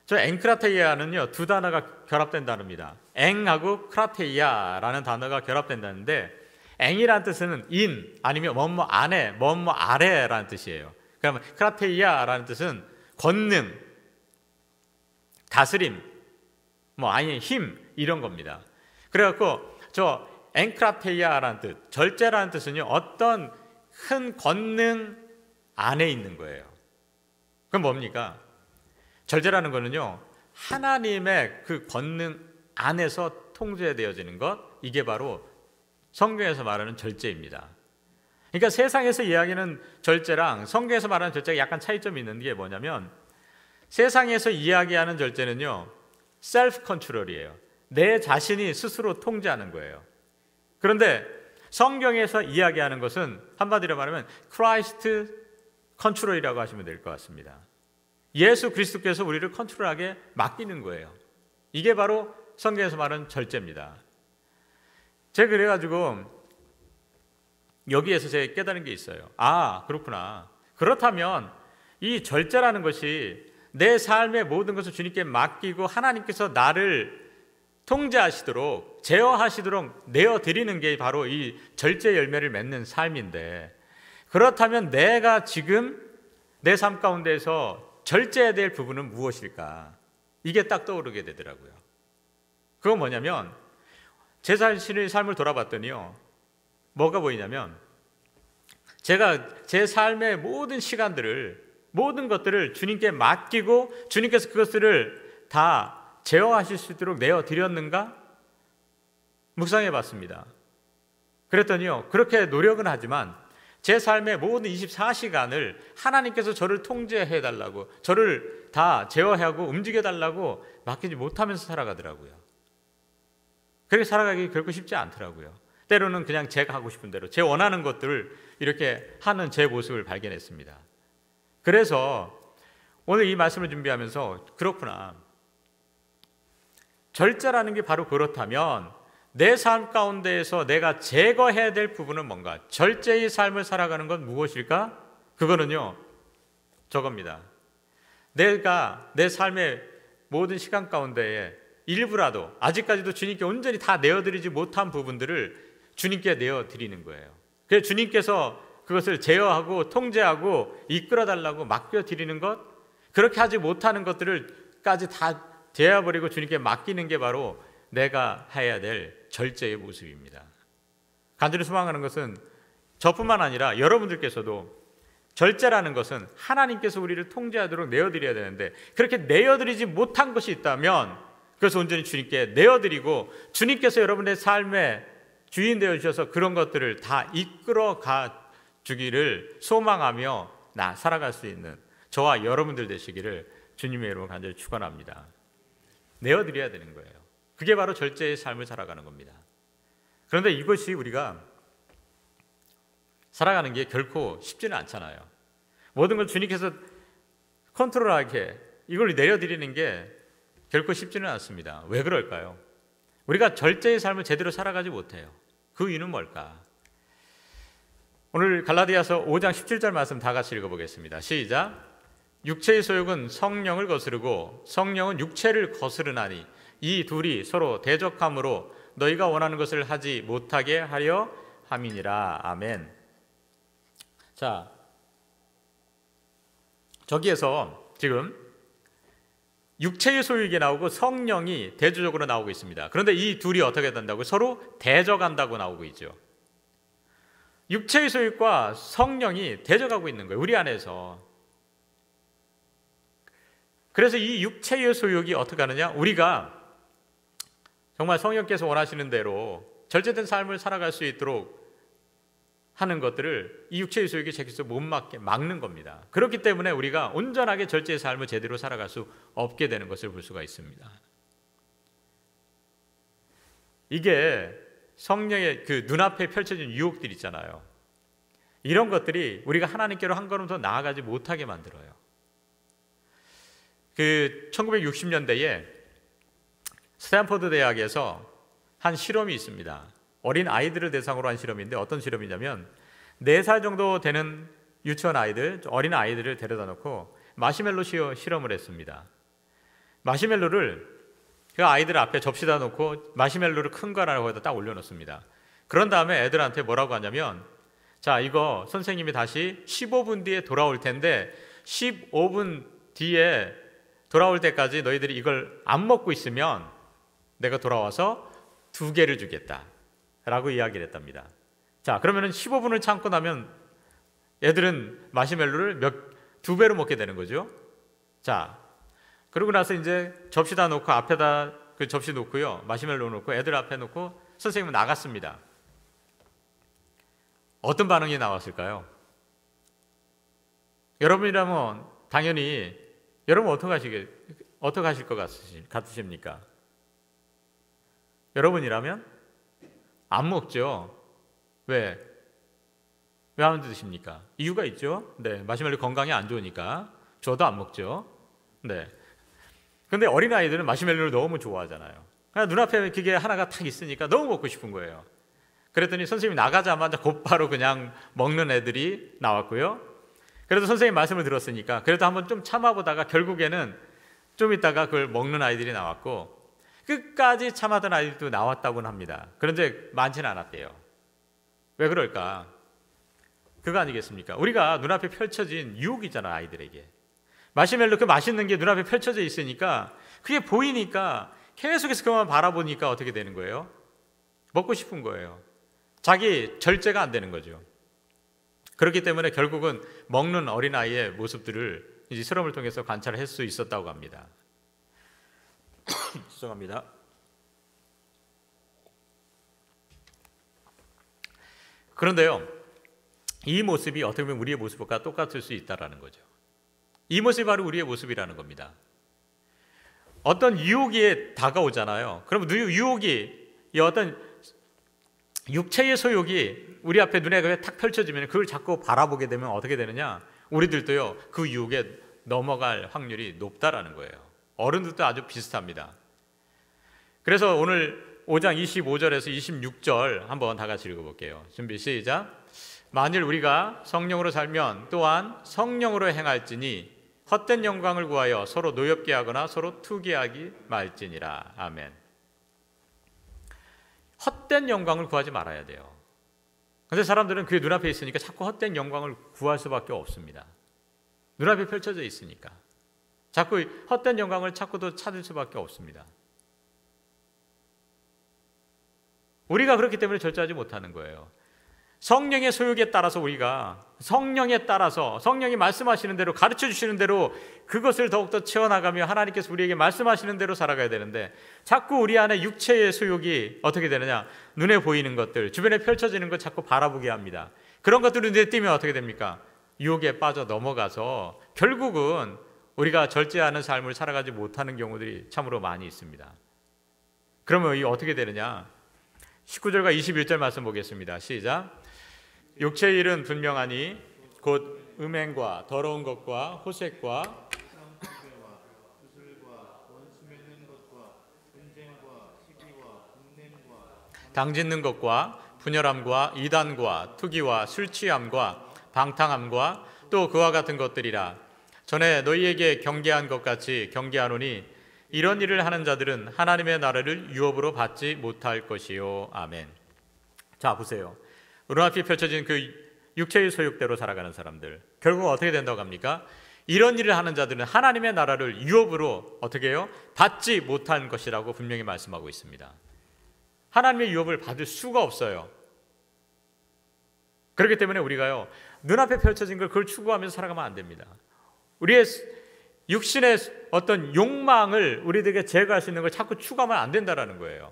저 앵크라테이아는요 두 단어가 결합된 단어입니다. 앵하고 크라테이아라는 단어가 결합된다는데 앵이라는 뜻은 인 아니면 뭐뭐 안에 뭐뭐 아래라는 뜻이에요. 그러면 크라테이아라는 뜻은 권능, 다스림, 뭐 아니 힘 이런 겁니다. 그래갖고 저 앵크라테이아라는 뜻, 절제라는 뜻은요 어떤 큰 권능 안에 있는 거예요. 그럼 뭡니까? 절제라는 거는요 하나님의 그 권능 안에서 통제되어지는 것, 이게 바로 성경에서 말하는 절제입니다. 그러니까 세상에서 이야기하는 절제랑 성경에서 말하는 절제가 약간 차이점이 있는 게 뭐냐면 세상에서 이야기하는 절제는요 셀프 컨트롤이에요. 내 자신이 스스로 통제하는 거예요. 그런데 성경에서 이야기하는 것은 한마디로 말하면 크라이스트 컨트롤이라고 하시면 될 것 같습니다. 예수 그리스도께서 우리를 컨트롤하게 맡기는 거예요. 이게 바로 성경에서 말하는 절제입니다. 제가 그래가지고 여기에서 제가 깨달은 게 있어요. 그렇구나. 그렇다면 이 절제라는 것이 내 삶의 모든 것을 주님께 맡기고 하나님께서 나를 통제하시도록 제어하시도록 내어드리는 게 바로 이 절제 열매를 맺는 삶인데, 그렇다면 내가 지금 내 삶 가운데에서 절제해야 될 부분은 무엇일까? 이게 딱 떠오르게 되더라고요. 그건 뭐냐면 제 자신의 삶을 돌아봤더니요 뭐가 보이냐면 제가 제 삶의 모든 시간들을 모든 것들을 주님께 맡기고 주님께서 그것들을 다 제어하실 수 있도록 내어드렸는가? 묵상해 봤습니다. 그랬더니요 그렇게 노력은 하지만 제 삶의 모든 24시간을 하나님께서 저를 통제해 달라고, 저를 다 제어하고 움직여 달라고 맡기지 못하면서 살아가더라고요. 그렇게 살아가기 결코 쉽지 않더라고요. 때로는 그냥 제가 하고 싶은 대로 제 원하는 것들을 이렇게 하는 제 모습을 발견했습니다. 그래서 오늘 이 말씀을 준비하면서 그렇구나, 절제라는 게 바로 그렇다면 내 삶 가운데에서 내가 제거해야 될 부분은 뭔가? 절제의 삶을 살아가는 건 무엇일까? 그거는요 저겁니다. 내가 내 삶의 모든 시간 가운데에 일부라도 아직까지도 주님께 온전히 다 내어드리지 못한 부분들을 주님께 내어드리는 거예요. 그래서 주님께서 그것을 제어하고 통제하고 이끌어달라고 맡겨드리는 것, 그렇게 하지 못하는 것들을까지 다 제어버리고 주님께 맡기는 게 바로 내가 해야 될 절제의 모습입니다. 간절히 소망하는 것은 저뿐만 아니라 여러분들께서도 절제라는 것은 하나님께서 우리를 통제하도록 내어드려야 되는데 그렇게 내어드리지 못한 것이 있다면 그래서 온전히 주님께 내어드리고 주님께서 여러분의 삶의 주인 되어주셔서 그런 것들을 다 이끌어 가 주기를 소망하며 살아갈 수 있는 저와 여러분들 되시기를 주님의 이름으로 간절히 축원합니다. 내어드려야 되는 거예요. 그게 바로 절제의 삶을 살아가는 겁니다. 그런데 이것이 우리가 살아가는 게 결코 쉽지는 않잖아요. 모든 걸 주님께서 컨트롤하게 이걸 내려드리는 게 결코 쉽지는 않습니다. 왜 그럴까요? 우리가 절제의 삶을 제대로 살아가지 못해요. 그 이유는 뭘까? 오늘 갈라디아서 5장 17절 말씀 다 같이 읽어보겠습니다. 시작. 육체의 소욕은 성령을 거스르고 성령은 육체를 거스르나니 이 둘이 서로 대적함으로 너희가 원하는 것을 하지 못하게 하려 함이니라. 아멘. 자, 저기에서 지금 육체의 소욕이 나오고 성령이 대조적으로 나오고 있습니다. 그런데 이 둘이 어떻게 된다고? 서로 대적한다고 나오고 있죠. 육체의 소욕과 성령이 대적하고 있는 거예요. 우리 안에서. 그래서 이 육체의 소욕이 어떻게 하느냐? 우리가 정말 성령께서 원하시는 대로 절제된 삶을 살아갈 수 있도록 하는 것들을 이 육체의 소욕이 제게서 못 막게 막는 겁니다. 그렇기 때문에 우리가 온전하게 절제의 삶을 제대로 살아갈 수 없게 되는 것을 볼 수가 있습니다. 이게 성령의 그 눈앞에 펼쳐진 유혹들 있잖아요. 이런 것들이 우리가 하나님께로 한 걸음 더 나아가지 못하게 만들어요. 그 1960년대에 스탠포드 대학에서 한 실험이 있습니다. 어린 아이들을 대상으로 한 실험인데 어떤 실험이냐면 4살 정도 되는 유치원 아이들, 어린 아이들을 데려다 놓고 마시멜로 실험을 했습니다. 마시멜로를 그 아이들 앞에 접시다 놓고 마시멜로를 큰 거 하나 거기다 딱 올려놓습니다. 그런 다음에 애들한테 뭐라고 하냐면 자, 이거 선생님이 다시 15분 뒤에 돌아올 텐데 15분 뒤에 돌아올 때까지 너희들이 이걸 안 먹고 있으면 내가 돌아와서 2개를 주겠다 라고 이야기를 했답니다. 자, 그러면 15분을 참고 나면 애들은 마시멜로를 2배로 먹게 되는 거죠. 자, 그러고 나서 이제 접시다 놓고 앞에다 그 접시 놓고요, 마시멜로 놓고 애들 앞에 놓고 선생님은 나갔습니다. 어떤 반응이 나왔을까요? 여러분이라면 당연히 여러분 어떻게 하실 것 같으십니까? 여러분이라면 안 먹죠. 왜 안 드십니까? 이유가 있죠. 네, 마시멜로 건강에 안 좋으니까 저도 안 먹죠. 네. 근데 어린아이들은 마시멜로를 너무 좋아하잖아요. 그냥 눈앞에 그게 하나가 탁 있으니까 너무 먹고 싶은 거예요. 그랬더니 선생님이 나가자마자 곧바로 그냥 먹는 애들이 나왔고요. 그래도 선생님 말씀을 들었으니까 그래도 한번 좀 참아보다가 결국에는 좀 있다가 그걸 먹는 아이들이 나왔고 끝까지 참았던 아이들도 나왔다고는 합니다. 그런데 많지는 않았대요. 왜 그럴까? 그거 아니겠습니까? 우리가 눈앞에 펼쳐진 유혹이잖아, 아이들에게. 마시멜로 그 맛있는 게 눈앞에 펼쳐져 있으니까 그게 보이니까 계속해서 그만 바라보니까 어떻게 되는 거예요? 먹고 싶은 거예요. 자기 절제가 안 되는 거죠. 그렇기 때문에 결국은 먹는 어린아이의 모습들을 이제 실험을 통해서 관찰할 수 있었다고 합니다. 죄송합니다. 그런데요, 이 모습이 어떻게 보면 우리의 모습과 똑같을 수 있다는 거죠. 이 모습이 바로 우리의 모습이라는 겁니다. 어떤 유혹이 다가오잖아요. 그럼 유혹이 이 어떤 육체의 소욕이 우리 앞에 눈에 탁 펼쳐지면 그걸 자꾸 바라보게 되면 어떻게 되느냐? 우리들도요, 그 유혹에 넘어갈 확률이 높다라는 거예요. 어른들도 아주 비슷합니다. 그래서 오늘 5장 25절에서 26절 한번 다 같이 읽어볼게요. 준비 시작. 만일 우리가 성령으로 살면 또한 성령으로 행할지니 헛된 영광을 구하여 서로 노엽게 하거나 서로 투기하기 말지니라. 아멘. 헛된 영광을 구하지 말아야 돼요. 그런데 사람들은 그게 눈앞에 있으니까 자꾸 헛된 영광을 구할 수밖에 없습니다. 눈앞에 펼쳐져 있으니까 자꾸 헛된 영광을 자꾸도 찾을 수밖에 없습니다. 우리가 그렇기 때문에 절제하지 못하는 거예요. 성령의 소욕에 따라서 우리가 성령에 따라서 성령이 말씀하시는 대로 가르쳐 주시는 대로 그것을 더욱더 채워나가며 하나님께서 우리에게 말씀하시는 대로 살아가야 되는데 자꾸 우리 안에 육체의 소욕이 어떻게 되느냐, 눈에 보이는 것들, 주변에 펼쳐지는 것 자꾸 바라보게 합니다. 그런 것들을 눈에 띄면 어떻게 됩니까? 유혹에 빠져 넘어가서 결국은 우리가 절제하는 삶을 살아가지 못하는 경우들이 참으로 많이 있습니다. 그러면 이 어떻게 되느냐? 19절과 21절 말씀 보겠습니다. 시작. 육체의 일은 분명하니 곧 음행과 더러운 것과 호색과 당짓는 것과 분열함과 이단과 투기와 술취함과 방탕함과 또 그와 같은 것들이라. 전에 너희에게 경계한 것 같이 경계하노니 이런 일을 하는 자들은 하나님의 나라를 유업으로 받지 못할 것이요. 아멘. 자, 보세요. 우리 앞에 펼쳐진 그 육체의 소욕대로 살아가는 사람들, 결국 어떻게 된다고 합니까? 이런 일을 하는 자들은 하나님의 나라를 유업으로 어떻게 해요? 받지 못할 것이라고 분명히 말씀하고 있습니다. 하나님의 유업을 받을 수가 없어요. 그렇기 때문에 우리가요, 눈앞에 펼쳐진 걸 그걸 추구하면서 살아가면 안 됩니다. 우리의 육신의 어떤 욕망을 우리들에게 제거할 수 있는 걸 자꾸 추구하면 안 된다라는 거예요.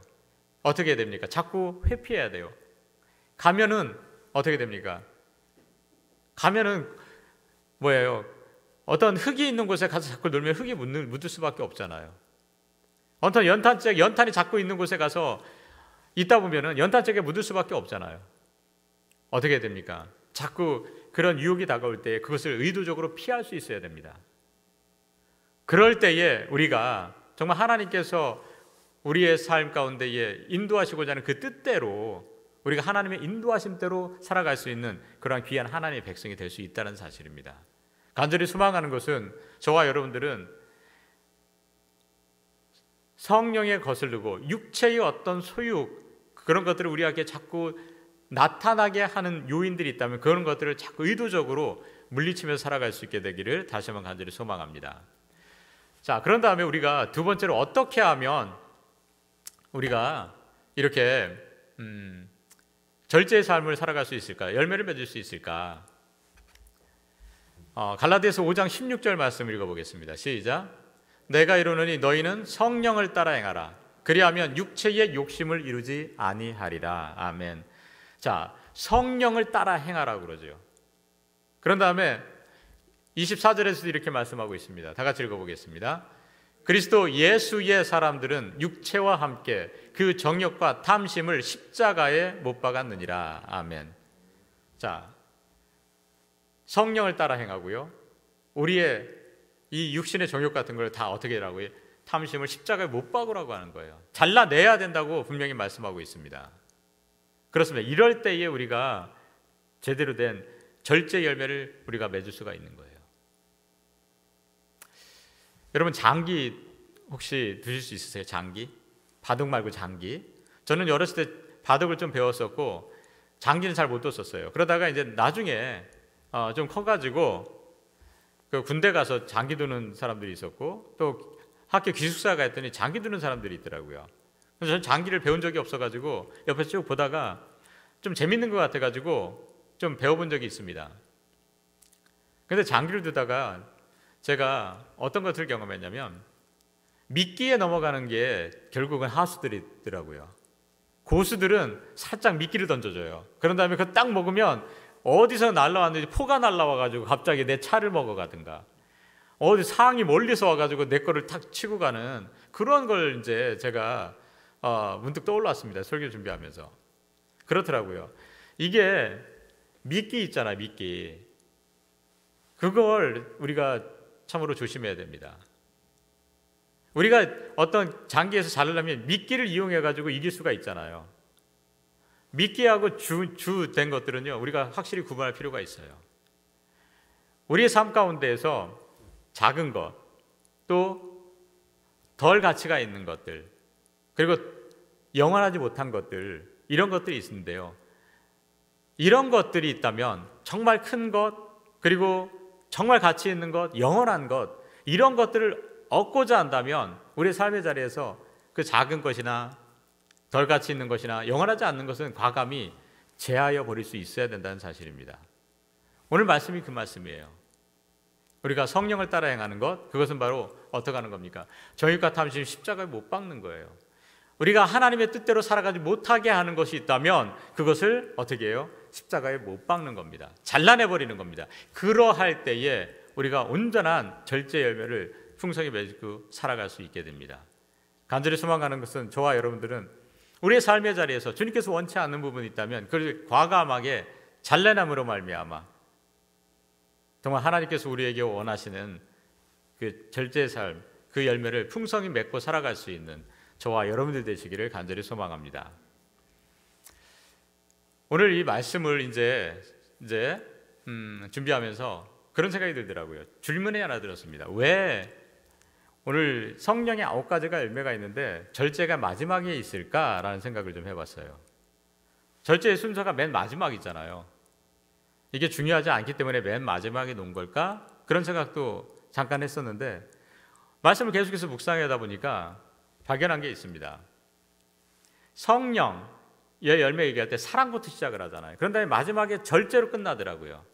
어떻게 됩니까? 자꾸 회피해야 돼요. 가면은 어떻게 됩니까? 가면은 뭐예요? 어떤 흙이 있는 곳에 가서 자꾸 놀면 흙이 묻을 수밖에 없잖아요. 어떤 연탄이 자꾸 있는 곳에 가서 있다 보면은 연탄책에 묻을 수밖에 없잖아요. 어떻게 됩니까? 자꾸 그런 유혹이 다가올 때 그것을 의도적으로 피할 수 있어야 됩니다. 그럴 때에 우리가 정말 하나님께서 우리의 삶 가운데에 인도하시고자 하는 그 뜻대로 우리가 하나님의 인도하심대로 살아갈 수 있는 그러한 귀한 하나님의 백성이 될 수 있다는 사실입니다. 간절히 소망하는 것은 저와 여러분들은 성령에 거스르고 육체의 어떤 소욕, 그런 것들을 우리에게 자꾸 나타나게 하는 요인들이 있다면 그런 것들을 자꾸 의도적으로 물리치면서 살아갈 수 있게 되기를 다시 한번 간절히 소망합니다. 자, 그런 다음에 우리가 두 번째로 어떻게 하면 우리가 이렇게 절제의 삶을 살아갈 수 있을까? 열매를 맺을 수 있을까? 갈라디아서 5장 16절 말씀 읽어보겠습니다. 시작. 내가 이르노니 너희는 성령을 따라 행하라. 그리하면 육체의 욕심을 이루지 아니하리라. 아멘. 자, 성령을 따라 행하라고 그러죠. 그런 다음에 24절에서도 이렇게 말씀하고 있습니다. 다 같이 읽어보겠습니다. 그리스도 예수의 사람들은 육체와 함께 그 정욕과 탐심을 십자가에 못 박았느니라. 아멘. 자, 성령을 따라 행하고요. 우리의 이 육신의 정욕 같은 걸 다 어떻게 하라고요? 탐심을 십자가에 못 박으라고 하는 거예요. 잘라내야 된다고 분명히 말씀하고 있습니다. 그렇습니다. 이럴 때에 우리가 제대로 된 절제 열매를 우리가 맺을 수가 있는 거예요. 여러분, 장기 혹시 드실 수 있으세요? 장기? 바둑 말고 장기. 저는 어렸을 때 바둑을 좀 배웠었고 장기는 잘 못 뒀었어요. 그러다가 이제 나중에 좀 커가지고 그 군대 가서 장기 두는 사람들이 있었고 또 학교 기숙사 갔더니 장기 두는 사람들이 있더라고요. 그래서 저는 장기를 배운 적이 없어가지고 옆에서 쭉 보다가 좀 재밌는 것 같아가지고 좀 배워본 적이 있습니다. 근데 장기를 두다가 제가 어떤 것을 경험했냐면 미끼에 넘어가는 게 결국은 하수들이더라고요. 고수들은 살짝 미끼를 던져줘요. 그런 다음에 그거 딱 먹으면 어디서 날라왔는지 포가 날라와가지고 갑자기 내 차를 먹어가든가 어디 상이 멀리서 와가지고 내 거를 탁 치고 가는 그런 걸 이제 제가 문득 떠올랐습니다. 설교 준비하면서. 그렇더라고요. 이게 미끼 있잖아요. 미끼. 그걸 우리가 참으로 조심해야 됩니다. 우리가 어떤 장기에서 자르려면 미끼를 이용해가지고 이길 수가 있잖아요. 미끼하고 주 된 것들은요, 우리가 확실히 구분할 필요가 있어요. 우리의 삶 가운데에서 작은 것, 또 덜 가치가 있는 것들, 그리고 영원하지 못한 것들, 이런 것들이 있는데요. 이런 것들이 있다면 정말 큰 것, 그리고 정말 가치 있는 것, 영원한 것, 이런 것들을 얻고자 한다면 우리의 삶의 자리에서 그 작은 것이나 덜 가치 있는 것이나 영원하지 않는 것은 과감히 제하여 버릴 수 있어야 된다는 사실입니다. 오늘 말씀이 그 말씀이에요. 우리가 성령을 따라 행하는 것, 그것은 바로 어떻게 하는 겁니까? 정욕과 탐심 십자가에 못 박는 거예요. 우리가 하나님의 뜻대로 살아가지 못하게 하는 것이 있다면 그것을 어떻게 해요? 십자가에 못 박는 겁니다. 잘라내버리는 겁니다. 그러할 때에 우리가 온전한 절제 열매를 풍성히 맺고 살아갈 수 있게 됩니다. 간절히 소망하는 것은 저와 여러분들은 우리의 삶의 자리에서 주님께서 원치 않는 부분이 있다면 그걸 과감하게 잘라내므로 말미암아 정말 하나님께서 우리에게 원하시는 그 절제의 삶, 그 열매를 풍성히 맺고 살아갈 수 있는 저와 여러분들 되시기를 간절히 소망합니다. 오늘 이 말씀을 이제 준비하면서 그런 생각이 들더라고요. 질문이 하나 들었습니다. 왜 오늘 성령의 9가지가 열매가 있는데 절제가 마지막에 있을까라는 생각을 좀 해봤어요. 절제의 순서가 맨 마지막이잖아요. 이게 중요하지 않기 때문에 맨 마지막에 놓은 걸까? 그런 생각도 잠깐 했었는데 말씀을 계속해서 묵상하다 보니까 발견한 게 있습니다. 성령의 열매 얘기할 때 사랑부터 시작을 하잖아요. 그런 다음에 마지막에 절제로 끝나더라고요.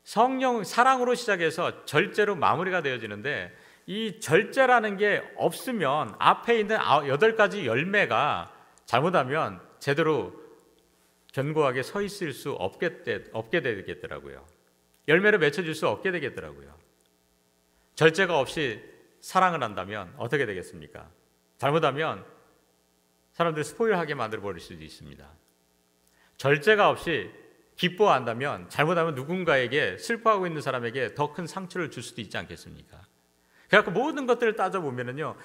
성령 사랑으로 시작해서 절제로 마무리가 되어지는데 이 절제라는 게 없으면 앞에 있는 8가지 열매가 잘못하면 제대로 견고하게 서 있을 수 없게 되겠더라고요. 열매를 맺혀줄 수 없게 되겠더라고요. 절제가 없이 사랑을 한다면 어떻게 되겠습니까? 잘못하면 사람들 스포일하게 만들어 버릴 수도 있습니다. 절제가 없이 기뻐한다면 잘못하면 누군가에게 슬퍼하고 있는 사람에게 더 큰 상처를 줄 수도 있지 않겠습니까? 그래서 모든 것들을 따져보면요,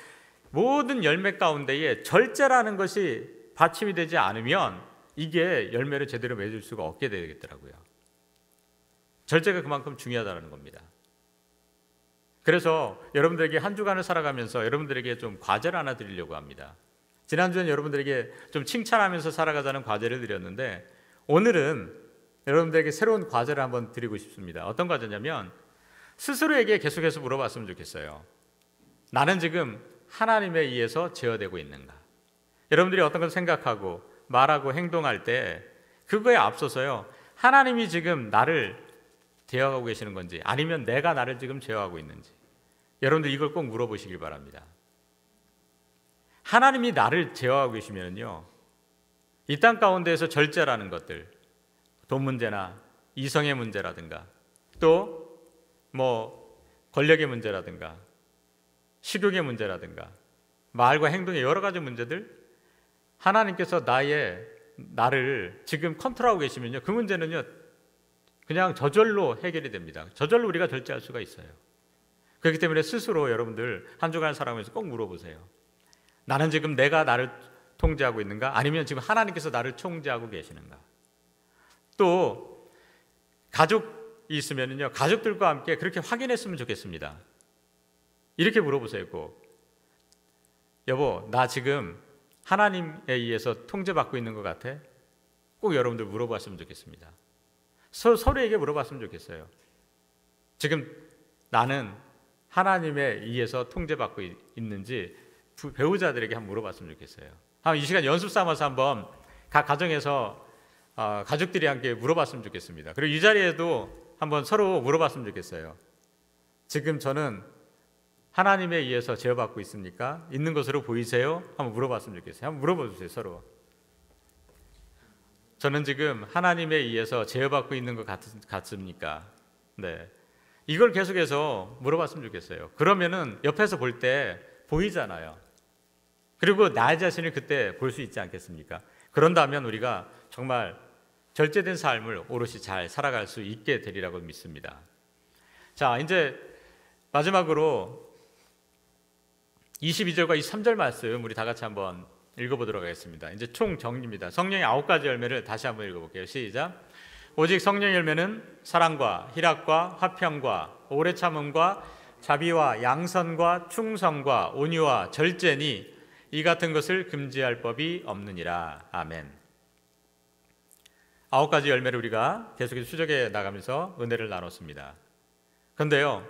모든 열매 가운데에 절제라는 것이 받침이 되지 않으면 이게 열매를 제대로 맺을 수가 없게 되겠더라고요. 절제가 그만큼 중요하다는 겁니다. 그래서 여러분들에게 한 주간을 살아가면서 여러분들에게 좀 과제를 하나 드리려고 합니다. 지난주엔 여러분들에게 좀 칭찬하면서 살아가자는 과제를 드렸는데 오늘은 여러분들에게 새로운 과제를 한번 드리고 싶습니다. 어떤 과제냐면 스스로에게 계속해서 물어봤으면 좋겠어요. 나는 지금 하나님에 의해서 제어되고 있는가? 여러분들이 어떤 걸 생각하고 말하고 행동할 때 그거에 앞서서요, 하나님이 지금 나를 제어하고 계시는 건지 아니면 내가 나를 지금 제어하고 있는지 여러분들 이걸 꼭 물어보시길 바랍니다. 하나님이 나를 제어하고 계시면요, 이 땅 가운데에서 절제라는 것들, 돈 문제나 이성의 문제라든가 또 권력의 문제라든가 식욕의 문제라든가 말과 행동의 여러 가지 문제들, 하나님께서 나를 지금 컨트롤하고 계시면요, 그 문제는요 그냥 저절로 해결이 됩니다. 저절로 우리가 절제할 수가 있어요. 그렇기 때문에 스스로 여러분들 한 주간 살아가면서 꼭 물어보세요. 나는 지금 내가 나를 통제하고 있는가? 아니면 지금 하나님께서 나를 통제하고 계시는가? 또 가족이 있으면요, 가족들과 함께 그렇게 확인했으면 좋겠습니다. 이렇게 물어보세요. 꼭 여보, 나 지금 하나님에 의해서 통제받고 있는 것 같아? 꼭 여러분들 물어봤으면 좋겠습니다. 서로에게 물어봤으면 좋겠어요. 지금 나는 하나님에 의해서 통제받고 있는지 배우자들에게 한번 물어봤으면 좋겠어요. 이 시간 연습 삼아서 한번 각 가정에서 가족들이 함께 물어봤으면 좋겠습니다. 그리고 이 자리에도 한번 서로 물어봤으면 좋겠어요. 지금 저는 하나님에 의해서 제어받고 있습니까? 있는 것으로 보이세요? 한번 물어봤으면 좋겠어요. 한번 물어봐주세요, 서로. 저는 지금 하나님에 의해서 제어받고 있는 것 같습니까? 네, 이걸 계속해서 물어봤으면 좋겠어요. 그러면은 옆에서 볼 때 보이잖아요. 그리고 나 자신을 그때 볼 수 있지 않겠습니까? 그런다면 우리가 정말 절제된 삶을 오롯이 잘 살아갈 수 있게 되리라고 믿습니다. 자, 이제 마지막으로 22절과 23절 말씀 우리 다 같이 한번 읽어보도록 하겠습니다. 이제 총 정리입니다. 성령의 9가지 열매를 다시 한번 읽어볼게요. 시작. 오직 성령의 열매는 사랑과 희락과 화평과 오래 참음과 자비와 양선과 충성과 온유와 절제니 이 같은 것을 금지할 법이 없느니라. 아멘. 9가지 열매를 우리가 계속해서 추적해 나가면서 은혜를 나눴습니다. 그런데요,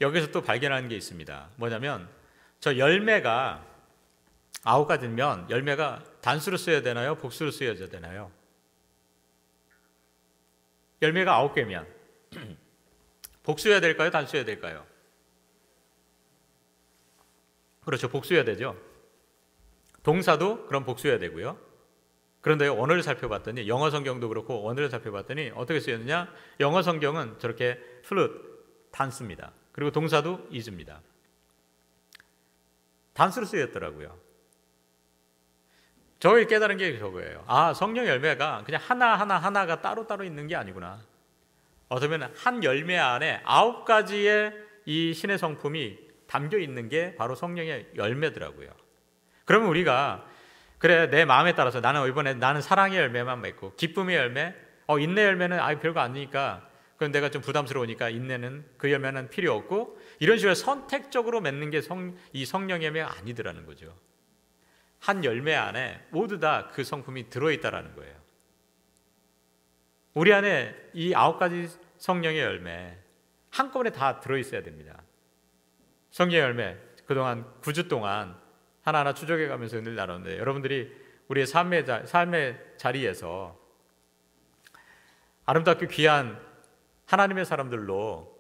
여기서 또 발견하는 게 있습니다. 뭐냐면 저 열매가 9가지면 열매가 단수로 쓰여야 되나요? 복수로 쓰여야 되나요? 열매가 9개면 복수해야 될까요? 단수해야 될까요? 그렇죠. 복수해야 되죠. 동사도 그럼 복수해야 되고요. 그런데 원어를 살펴봤더니, 영어 성경도 그렇고 원어를 살펴봤더니 어떻게 쓰였느냐? 영어 성경은 저렇게 flute, 단수입니다. 그리고 동사도 is입니다. 단수로 쓰였더라고요. 저희 깨달은 게 저거예요. 아, 성령 열매가 그냥 하나가 따로따로 있는 게 아니구나. 어쩌면 한 열매 안에 9가지의 이 신의 성품이 담겨 있는 게 바로 성령의 열매더라고요. 그러면 우리가 그래, 내 마음에 따라서 나는 사랑의 열매만 맺고, 기쁨의 열매, 인내 열매는 별거 아니니까, 그건 내가 좀 부담스러우니까 인내는, 그 열매는 필요 없고, 이런 식으로 선택적으로 맺는 게 이 성령의 열매가 아니더라는 거죠. 한 열매 안에 모두 다 그 성품이 들어있다라는 거예요. 우리 안에 이 9가지 성령의 열매 한꺼번에 다 들어있어야 됩니다. 성령의 열매, 그동안 9주 동안 하나하나 추적해 가면서 늘 나눴는데, 여러분들이 우리의 삶의 자리에서 아름답게 귀한 하나님의 사람들로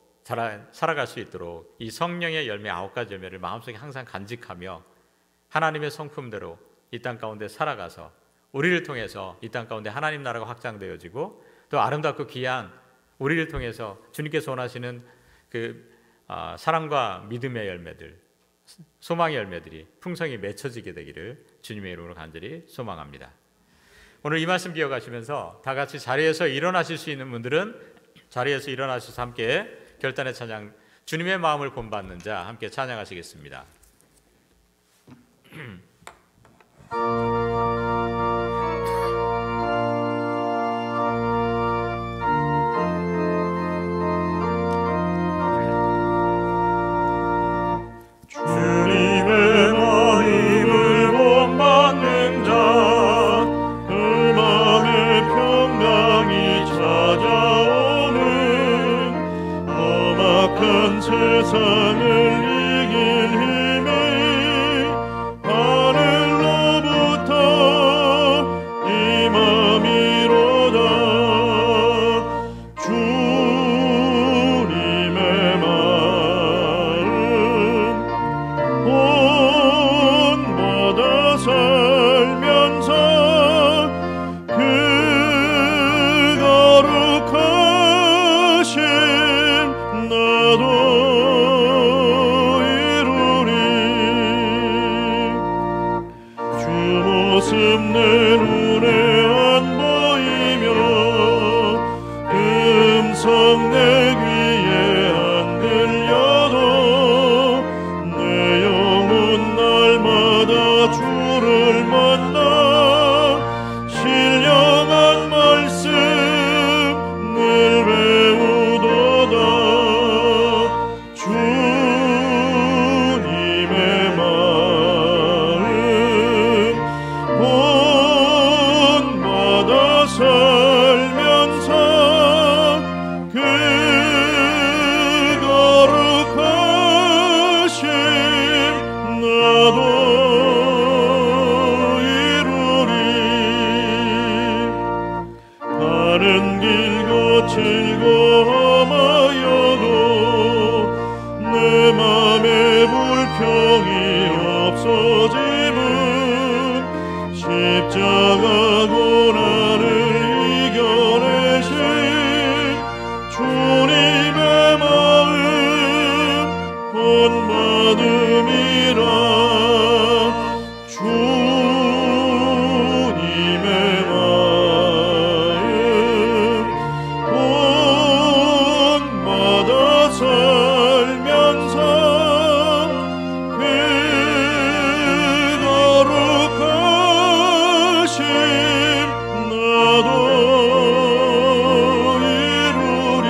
살아갈 수 있도록 이 성령의 열매 9가지 열매를 마음속에 항상 간직하며 하나님의 성품대로 이 땅 가운데 살아가서 우리를 통해서 이 땅 가운데 하나님 나라가 확장되어지고, 또 아름답고 귀한 우리를 통해서 주님께서 원하시는 그 사랑과 믿음의 열매들, 소망의 열매들이 풍성히 맺혀지게 되기를 주님의 이름으로 간절히 소망합니다. 오늘 이 말씀 기억하시면서 다 같이 자리에서 일어나실 수 있는 분들은 자리에서 일어나셔서 함께 결단의 찬양, 주님의 마음을 본받는 자 함께 찬양하시겠습니다. 세상을 이길 힘이 하늘로부터 임함이로다. 주님의 마음 본받아 살면서 그 거룩하신 나도 내 눈에 안 보이며 음성 내 귀에 안 들려도 내 영혼 날마다 주를 만나 신령한 말씀 늘 배우도다. 주님의 마음 본받아 살면서 그 거룩하심 나도 이루리. 가는 길 거칠고 험하여도 내 맘에 불평이 없어짐은 십자가 고난을 이겨내신 주님의 마음 본받음이라. 주님의 마음 본받아 살면서 그 거룩하신 나도 이루리.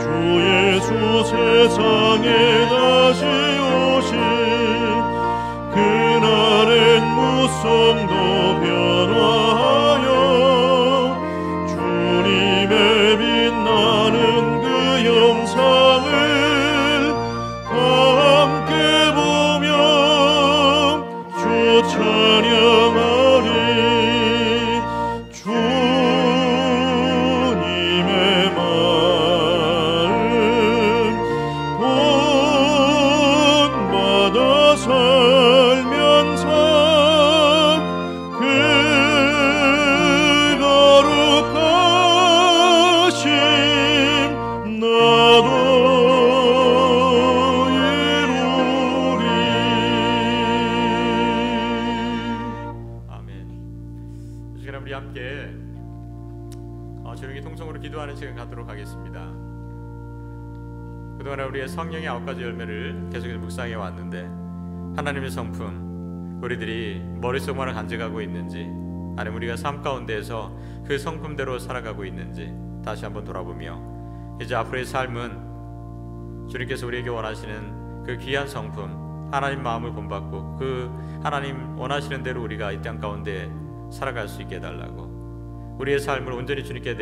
주 예수 세상에 다시 오신 그날엔 무성도 변화하여 주님의 빛나는 그 영상을 다 함께 보며 기도하는 시간 갖도록 하겠습니다. 그동안 우리의 성령의 9가지 열매를 계속해서 묵상해 왔는데 하나님의 성품, 우리들이 머릿속만을 간직하고 있는지 아니면 우리가 삶 가운데에서 그 성품대로 살아가고 있는지 다시 한번 돌아보며 이제 앞으로의 삶은 주님께서 우리에게 원하시는 그 귀한 성품, 하나님 마음을 본받고 그 하나님 원하시는 대로 우리가 이 땅 가운데 살아갈 수 있게 해달라고 우리의 삶을 온전히 주님께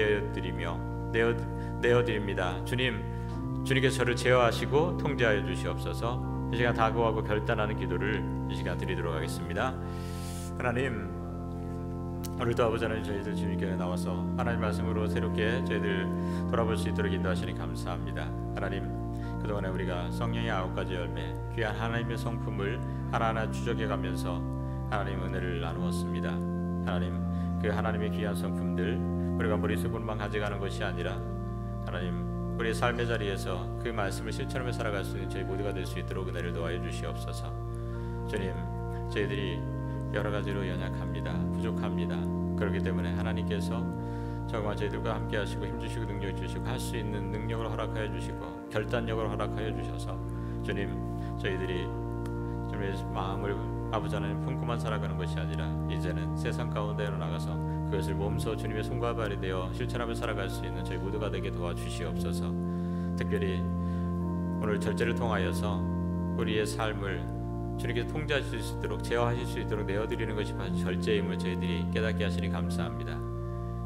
내어드립니다. 주님께서 저를 제어하시고 통제하여 주시옵소서. 이 시간 다가오고 결단하는 기도를 이 시간 드리도록 하겠습니다. 하나님, 오늘도 아버지 하나님 저희들 주님께 나와서 하나님 말씀으로 새롭게 저희들 돌아볼 수 있도록 인도하시니 감사합니다. 하나님, 그동안에 우리가 성령의 9가지 열매, 귀한 하나님의 성품을 하나하나 추적해가면서 하나님 은혜를 나누었습니다. 하나님, 그 하나님의 귀한 성품들 우리가 머릿속으로만 가져가는 것이 아니라 하나님 우리의 삶의 자리에서 그 말씀을 실천하며 살아갈 수 있는 저희 모두가 될 수 있도록 은혜를 도와여 주시옵소서. 주님, 저희들이 여러 가지로 연약합니다. 부족합니다. 그렇기 때문에 하나님께서 정말 저희들과 함께 하시고 힘주시고 능력 주시고 할 수 있는 능력을 허락하여 주시고 결단력을 허락하여 주셔서 주님, 저희들이 주님의 마음을 아버지 하나님 품고만 살아가는 것이 아니라 이제는 세상 가운데로 나가서 그것을 몸소 주님의 손과 발이 되어 실천하며 살아갈 수 있는 저희 모두가 되게 도와주시옵소서. 특별히 오늘 절제를 통하여서 우리의 삶을 주님께서 통제하실 수 있도록 제어하실 수 있도록 내어드리는 것이 바로 절제임을 저희들이 깨닫게 하시니 감사합니다.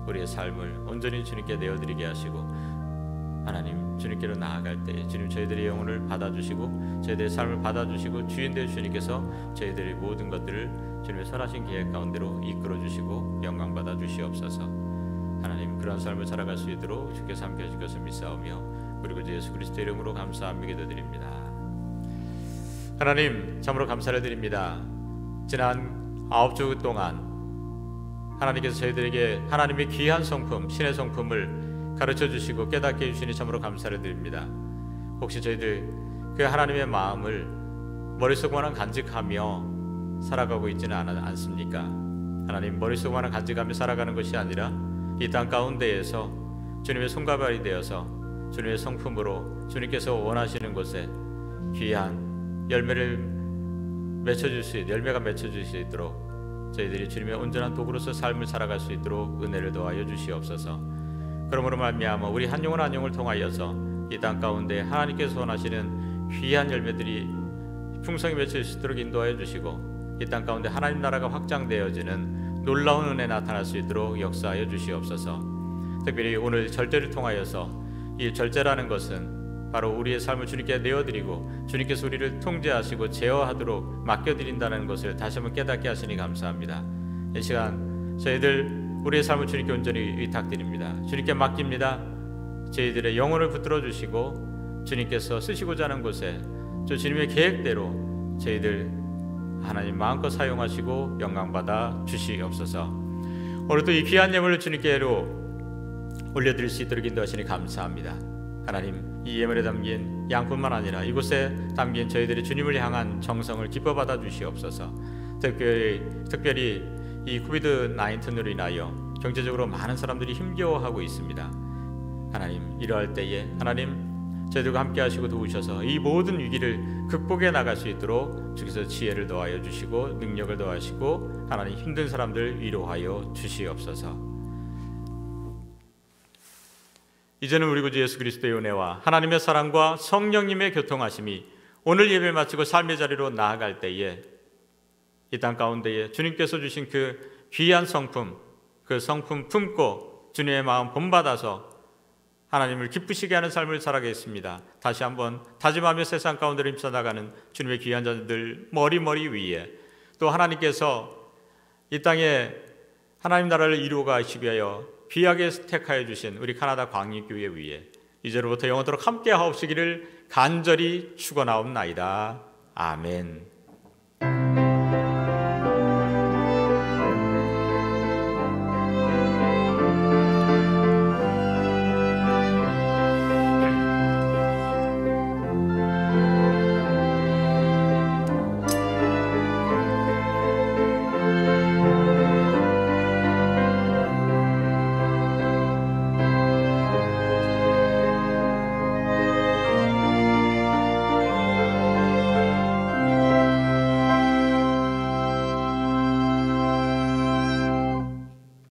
우리의 삶을 온전히 주님께 내어드리게 하시고 하나님 주님께로 나아갈 때 주님 저희들의 영혼을 받아주시고 저희들의 삶을 받아주시고 주인 되어 주님께서 저희들의 모든 것들을 주님의 선하신 계획 가운데로 이끌어주시고 영광 받아 주시옵소서. 하나님, 그런 삶을 살아갈 수 있도록 주께서 함께 하실 것을 믿사오며 우리 구주 예수 그리스도의 이름으로 감사하며 기도드립니다. 하나님, 참으로 감사를 드립니다. 지난 9주 동안 하나님께서 저희들에게 하나님의 귀한 성품, 신의 성품을 가르쳐 주시고 깨닫게 해주시니 참으로 감사를 드립니다. 혹시 저희들 그 하나님의 마음을 머릿속만은 간직하며 살아가고 있지는 않습니까? 하나님, 머릿속만은 간직하며 살아가는 것이 아니라 이 땅 가운데에서 주님의 손과 발이 되어서 주님의 성품으로 주님께서 원하시는 곳에 귀한 열매를 열매가 맺혀질 수 있도록 저희들이 주님의 온전한 도구로서 삶을 살아갈 수 있도록 은혜를 더하여 주시옵소서. 그러므로 말미암아 우리 한 영혼 한 영혼을 통하여서 이 땅 가운데 하나님께서 원하시는 귀한 열매들이 풍성히 맺힐 수 있도록 인도하여 주시고 이 땅 가운데 하나님 나라가 확장되어지는 놀라운 은혜 나타날 수 있도록 역사하여 주시옵소서. 특별히 오늘 절제를 통하여서 이 절제라는 것은 바로 우리의 삶을 주님께 내어드리고 주님께서 우리를 통제하시고 제어하도록 맡겨드린다는 것을 다시 한번 깨닫게 하시니 감사합니다. 이 시간 저희들 우리의 삶을 주님께 온전히 의탁드립니다. 주님께 맡깁니다. 저희들의 영혼을 붙들어 주시고 주님께서 쓰시고자 하는 곳에 저 주님의 계획대로 저희들 하나님 마음껏 사용하시고 영광받아 주시옵소서. 오늘도 이 귀한 예물을 주님께로 올려드릴 수 있도록 인도하시니 감사합니다. 하나님, 이 예물에 담긴 양뿐만 아니라 이곳에 담긴 저희들의 주님을 향한 정성을 기뻐 받아 주시옵소서. 특별히 이 코비드-19으로 인하여 경제적으로 많은 사람들이 힘겨워하고 있습니다. 하나님, 이러할 때에 하나님 저희들과 함께 하시고 도우셔서 이 모든 위기를 극복해 나갈 수 있도록 주께서 지혜를 더하여 주시고 능력을 더하시고 하나님 힘든 사람들 위로하여 주시옵소서. 이제는 우리 구주 예수 그리스도의 은혜와 하나님의 사랑과 성령님의 교통하심이 오늘 예배를 마치고 삶의 자리로 나아갈 때에 이 땅 가운데에 주님께서 주신 그 귀한 성품, 그 성품 품고 주님의 마음 본받아서 하나님을 기쁘시게 하는 삶을 살아가겠습니다. 다시 한번 다짐하며 세상 가운데로 힘써나가는 주님의 귀한 자들 머리 위에 또 하나님께서 이 땅에 하나님 나라를 이루어가시기 위하여 귀하게 택하여 주신 우리 카나다 광익교회 위에 이제로부터 영원토록 함께 하옵시기를 간절히 축원하옵나이다. 아멘.